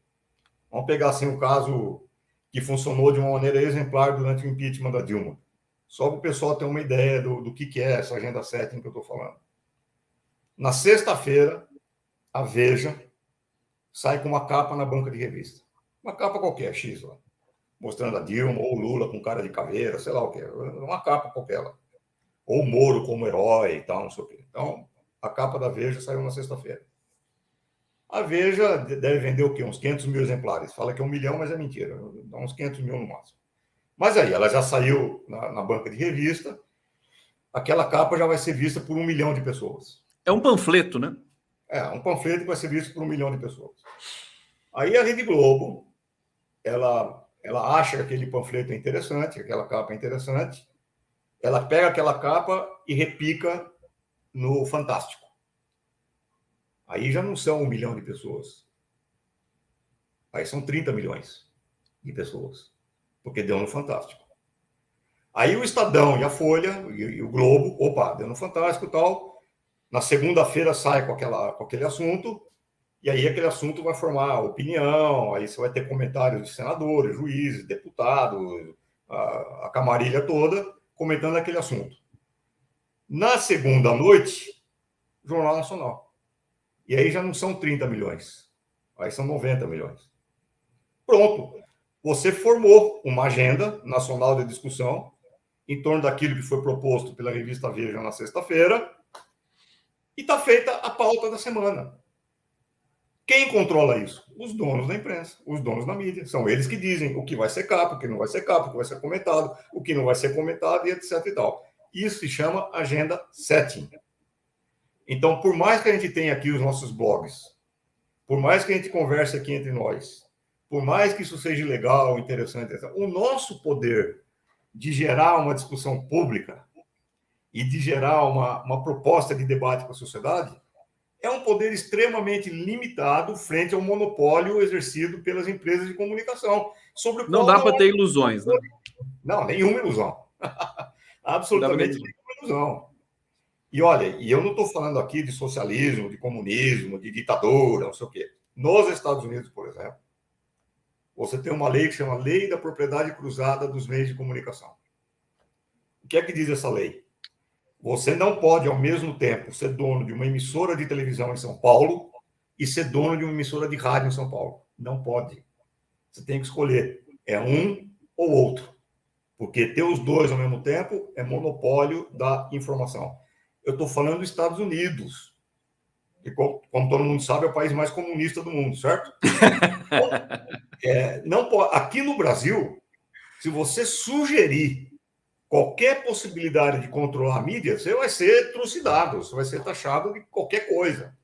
Vamos pegar assim um caso que funcionou de uma maneira exemplar durante o impeachment da Dilma. Só para o pessoal ter uma ideia do que é essa agenda 7 que eu estou falando. Na sexta-feira, a Veja sai com uma capa na banca de revista. Uma capa qualquer, X lá. Mostrando a Dilma ou Lula com cara de caveira, sei lá o que. Uma capa qualquer lá. Ou o Moro como herói e tal, não sei o quê. Então, a capa da Veja saiu na sexta-feira. A Veja deve vender o quê? Uns 500 mil exemplares. Fala que é 1 milhão, mas é mentira. Dá uns 500 mil no máximo. Mas aí, ela já saiu na banca de revista. Aquela capa já vai ser vista por 1 milhão de pessoas. É um panfleto, né? Um panfleto que vai ser visto por 1 milhão de pessoas. Aí a Rede Globo, ela acha que aquele panfleto é interessante, aquela capa é interessante, ela pega aquela capa e repica no Fantástico. Aí já não são 1 milhão de pessoas. Aí são 30 milhões de pessoas, porque deu no Fantástico. Aí o Estadão e a Folha e o Globo, opa, deu no Fantástico e tal. Na segunda-feira sai com aquele assunto, e aí aquele assunto vai formar opinião, aí você vai ter comentários de senadores, juízes, deputados, a camarilha toda comentando aquele assunto. Na segunda noite, Jornal Nacional. E aí já não são 30 milhões, aí são 90 milhões. Pronto. Você formou uma agenda nacional de discussão em torno daquilo que foi proposto pela revista Veja na sexta-feira e está feita a pauta da semana. Quem controla isso? Os donos da imprensa, os donos da mídia. São eles que dizem o que vai ser capa, o que não vai ser capa, o que vai ser comentado, o que não vai ser comentado e etc. e tal. Isso se chama agenda setting. Então, por mais que a gente tenha aqui os nossos blogs, por mais que a gente converse aqui entre nós, por mais que isso seja legal, interessante, etc., o nosso poder de gerar uma discussão pública e de gerar uma proposta de debate para a sociedade é um poder extremamente limitado frente ao monopólio exercido pelas empresas de comunicação. Sobre o Não dá para ter ilusões, né? Não, nenhuma ilusão. Absolutamente nenhuma ilusão. E olha, e eu não estou falando aqui de socialismo, de comunismo, de ditadura, não sei o quê. Nos Estados Unidos, por exemplo, você tem uma lei que chama Lei da Propriedade Cruzada dos Meios de Comunicação. O que é que diz essa lei? Você não pode, ao mesmo tempo, ser dono de uma emissora de televisão em São Paulo e ser dono de uma emissora de rádio em São Paulo. Não pode. Você tem que escolher. É um ou outro. Porque ter os dois ao mesmo tempo é monopólio da informação. Eu estou falando dos Estados Unidos, que, como todo mundo sabe, é o país mais comunista do mundo, certo? Não pode. Aqui no Brasil, se você sugerir qualquer possibilidade de controlar a mídia, você vai ser trucidado, você vai ser taxado de qualquer coisa.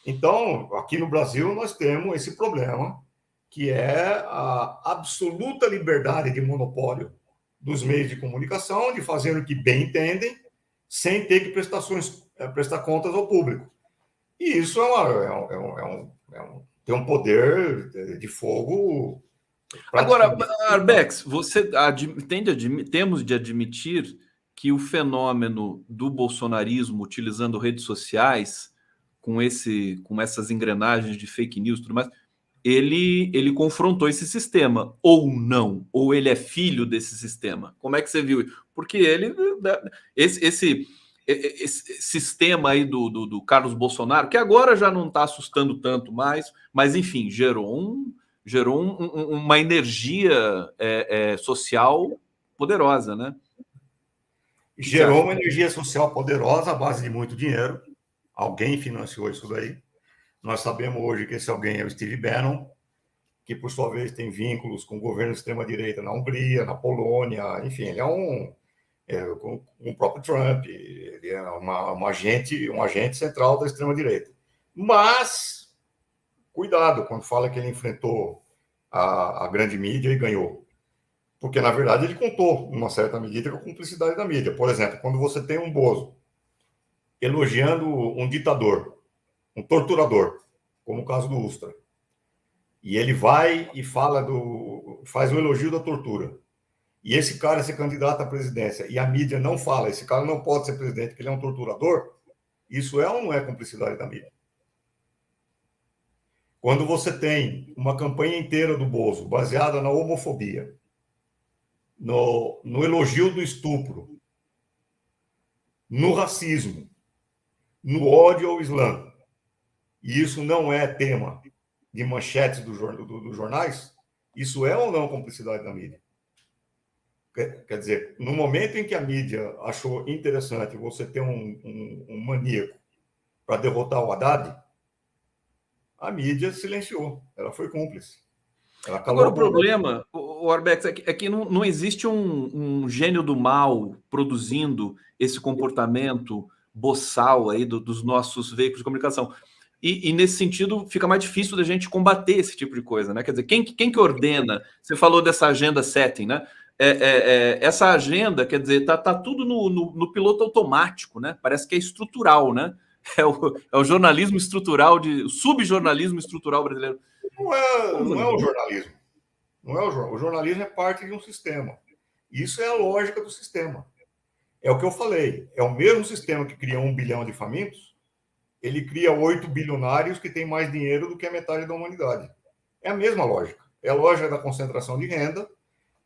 Então, aqui no Brasil, nós temos esse problema, que é a absoluta liberdade de monopólio dos meios de comunicação, de fazer o que bem entendem, sem ter que prestar contas ao público. E isso tem um poder de fogo. Agora, Arbex, você temos de admitir que o fenômeno do bolsonarismo utilizando redes sociais, com essas engrenagens de fake news e tudo mais, ele confrontou esse sistema, ou não? Ou ele é filho desse sistema? Como é que você viu? Porque esse sistema aí do Carlos Bolsonaro, que agora já não está assustando tanto mais, mas enfim, gerou uma energia social poderosa, né? Gerou uma energia social poderosa à base de muito dinheiro. Alguém financiou isso daí. Nós sabemos hoje que esse alguém é o Steve Bannon, que, por sua vez, tem vínculos com o governo de extrema-direita na Hungria, na Polônia, enfim, ele com o próprio Trump, ele é um agente central da extrema-direita. Mas, cuidado quando fala que ele enfrentou a grande mídia e ganhou. Porque, na verdade, ele contou, uma certa medida, com a cumplicidade da mídia. Por exemplo, quando você tem um Bozo elogiando um ditador, um torturador, como o caso do Ustra, e ele vai e faz o elogio da tortura, e esse cara se candidata à presidência, e a mídia não fala, esse cara não pode ser presidente porque ele é um torturador, isso é ou não é cumplicidade da mídia? Quando você tem uma campanha inteira do Bozo baseada na homofobia, no elogio do estupro, no racismo, no ódio ao Islã, e isso não é tema de manchetes dos jornais, isso é ou não cumplicidade da mídia? Quer dizer, no momento em que a mídia achou interessante você ter um maníaco para derrotar o Haddad, a mídia silenciou, ela foi cúmplice. Agora, o problema, o Arbex, é que não existe um gênio do mal produzindo esse comportamento boçal aí dos nossos veículos de comunicação. E nesse sentido fica mais difícil da gente combater esse tipo de coisa, né? Quer dizer, quem que ordena? Você falou dessa agenda setting, né? Essa agenda, quer dizer, tá tudo no piloto automático, né? Parece que é estrutural, né? É o jornalismo estrutural, o subjornalismo estrutural brasileiro. Não é o jornalismo. Não é o jornalismo é parte de um sistema. Isso é a lógica do sistema. É o que eu falei. É o mesmo sistema que cria 1 bilhão de famintos, ele cria 8 bilionários que têm mais dinheiro do que a metade da humanidade. É a mesma lógica. É a lógica da concentração de renda,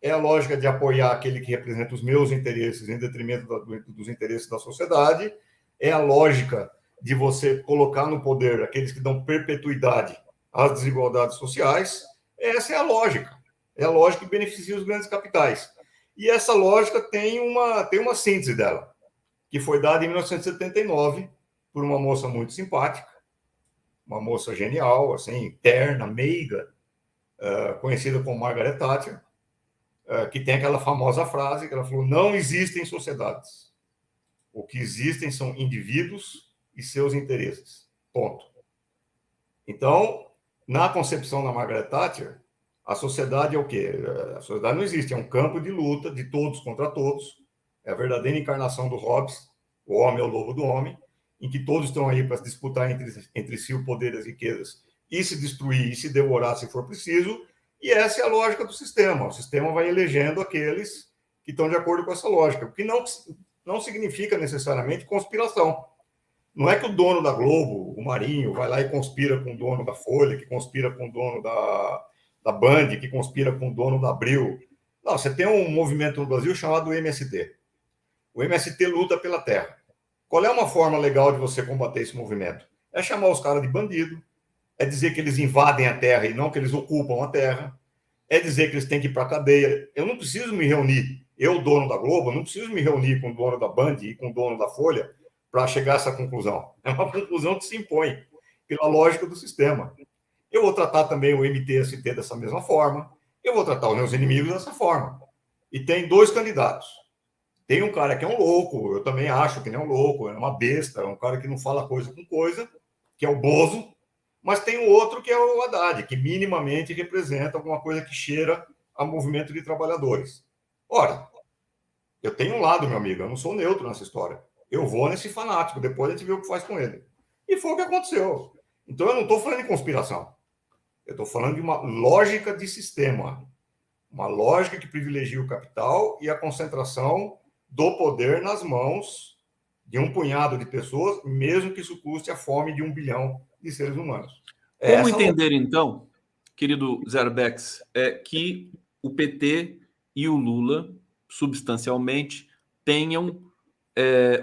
é a lógica de apoiar aquele que representa os meus interesses em detrimento dos interesses da sociedade, é a lógica de você colocar no poder aqueles que dão perpetuidade às desigualdades sociais. Essa é a lógica. É a lógica que beneficia os grandes capitais. E essa lógica tem uma síntese dela, que foi dada em 1979 por uma moça muito simpática, uma moça genial, assim, terna, meiga, conhecida como Margaret Thatcher, que tem aquela famosa frase que ela falou: não existem sociedades. O que existem são indivíduos e seus interesses. Ponto. Então, na concepção da Margaret Thatcher, a sociedade é o quê? A sociedade não existe, é um campo de luta de todos contra todos. É a verdadeira encarnação do Hobbes, o homem é o lobo do homem, em que todos estão aí para disputar entre si o poder e as riquezas e se destruir e se devorar se for preciso. E essa é a lógica do sistema. O sistema vai elegendo aqueles que estão de acordo com essa lógica, o que não significa necessariamente conspiração. Não é que o dono da Globo, o Marinho, vai lá e conspira com o dono da Folha, que conspira com o dono da Band, que conspira com o dono da Abril. Não, você tem um movimento no Brasil chamado MST. O MST luta pela terra. Qual é uma forma legal de você combater esse movimento? É chamar os caras de bandido, é dizer que eles invadem a terra e não que eles ocupam a terra, é dizer que eles têm que ir para a cadeia. Eu não preciso me reunir, eu, dono da Globo, não preciso me reunir com o dono da Band e com o dono da Folha para chegar a essa conclusão. É uma conclusão que se impõe pela lógica do sistema. Eu vou tratar também o MTST dessa mesma forma, eu vou tratar os meus inimigos dessa forma. E tem 2 candidatos. Tem um cara que é um louco, eu também acho que ele é um louco, é uma besta, é um cara que não fala coisa com coisa, que é o Bozo, mas tem o outro que é o Haddad, que minimamente representa alguma coisa que cheira a movimento de trabalhadores. Ora, eu tenho um lado, meu amigo, eu não sou neutro nessa história. Eu vou nesse fanático, depois a gente vê o que faz com ele. E foi o que aconteceu. Então eu não estou falando de conspiração. Eu estou falando de uma lógica de sistema. Uma lógica que privilegia o capital e a concentração do poder nas mãos de um punhado de pessoas, mesmo que isso custe a fome de 1 bilhão de seres humanos. Como entender, então, querido Zerbex, que o PT e o Lula, substancialmente, tenham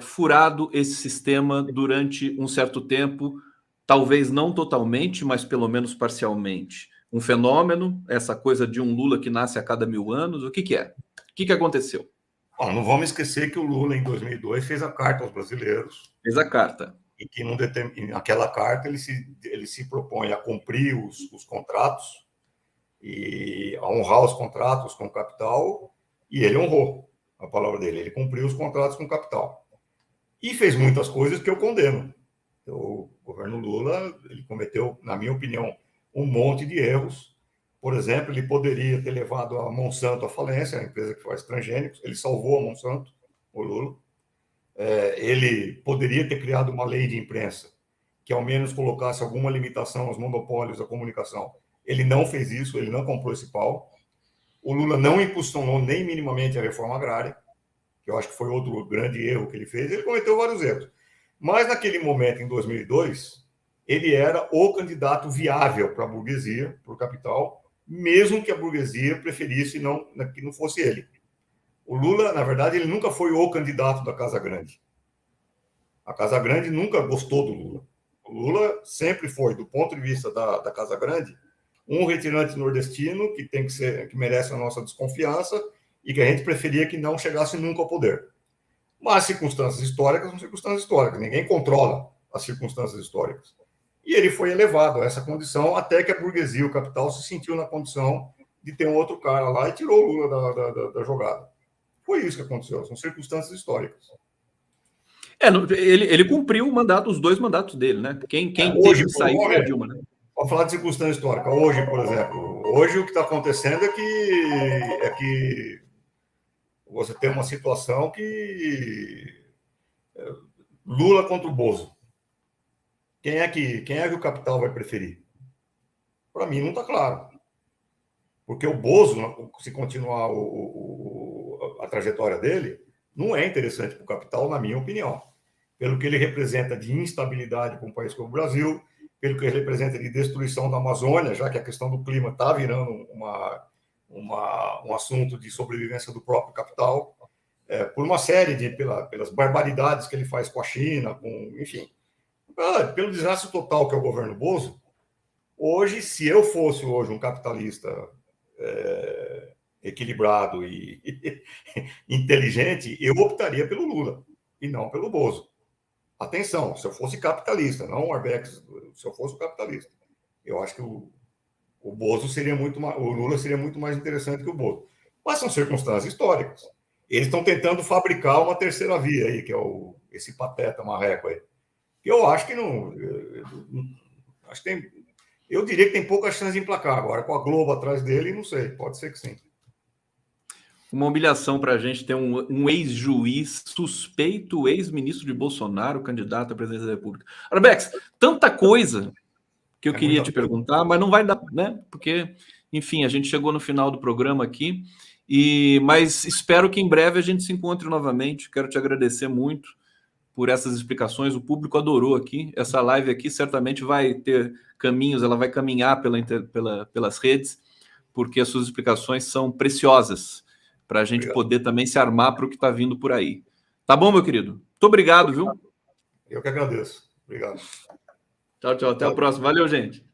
furado esse sistema durante um certo tempo, talvez não totalmente, mas pelo menos parcialmente? Um fenômeno, essa coisa de um Lula que nasce a cada 1000 anos, o que é? O que aconteceu? Bom, não vamos esquecer que o Lula, em 2002, fez a carta aos brasileiros. Fez a carta. E que naquela carta ele se propõe a cumprir os contratos e a honrar os contratos com o capital, e ele honrou a palavra dele. Ele cumpriu os contratos com o capital. E fez muitas coisas que eu condeno. Então, o governo Lula, ele cometeu, na minha opinião, um monte de erros. Por exemplo, ele poderia ter levado a Monsanto à falência, a empresa que faz transgênicos. Ele salvou a Monsanto, o Lula. Ele poderia ter criado uma lei de imprensa que, ao menos, colocasse alguma limitação aos monopólios da comunicação. Ele não fez isso, ele não comprou esse pau. O Lula não impulsionou nem minimamente a reforma agrária, que eu acho que foi outro grande erro que ele fez. Ele cometeu vários erros. Mas, naquele momento, em 2002, ele era o candidato viável para a burguesia, para o capital, mesmo que a burguesia preferisse que não fosse ele. O Lula, na verdade, ele nunca foi o candidato da Casa Grande. A Casa Grande nunca gostou do Lula. O Lula sempre foi, do ponto de vista da Casa Grande, um retirante nordestino que merece a nossa desconfiança e que a gente preferia que não chegasse nunca ao poder. Mas circunstâncias históricas são circunstâncias históricas. Ninguém controla as circunstâncias históricas. E ele foi elevado a essa condição até que a burguesia, o capital, se sentiu na condição de ter um outro cara lá e tirou o Lula da jogada. Foi isso que aconteceu. São circunstâncias históricas. Ele cumpriu o mandato, os 2 mandatos dele, né? Quem hoje, teve que sair foi a Dilma, né? Vou falar de circunstância histórica. Hoje, por exemplo, hoje o que está acontecendo é que você tem uma situação que Lula contra o Bozo. Quem é que o capital vai preferir? Para mim não está claro. Porque o Bozo, se continuar a trajetória dele, não é interessante para o capital, na minha opinião. Pelo que ele representa de instabilidade para um país como o Brasil, pelo que ele representa de destruição da Amazônia, já que a questão do clima está virando um assunto de sobrevivência do próprio capital, por uma série pelas barbaridades que ele faz com a China, enfim, pelo desastre total que é o governo Bozo. Hoje, se eu fosse hoje um capitalista equilibrado e inteligente, eu optaria pelo Lula e não pelo Bozo. Atenção, se eu fosse capitalista, não o Arbex, se eu fosse o capitalista, eu acho que o Bozo seria muito mais, o Lula seria muito mais interessante que o Bozo. Mas são circunstâncias históricas. Eles estão tentando fabricar uma terceira via aí, que é esse pateta marreco aí. Eu acho que não. Acho que eu diria que tem pouca chance de emplacar. Agora, com a Globo atrás dele, não sei. Pode ser que sim. Uma humilhação para a gente ter um ex-juiz suspeito, ex-ministro de Bolsonaro, candidato à presidência da República. Arbex, tanta coisa que eu queria te perguntar, mas não vai dar, né? Porque, enfim, a gente chegou no final do programa aqui, mas espero que em breve a gente se encontre novamente. Quero te agradecer muito por essas explicações. O público adorou aqui. Essa live aqui certamente vai ter caminhos, ela vai caminhar pelas redes, porque as suas explicações são preciosas para a gente poder também se armar para o que está vindo por aí. Tá bom, meu querido? Muito obrigado, viu? Eu que agradeço. Obrigado. Tchau, tchau. Até a próxima. Valeu, gente.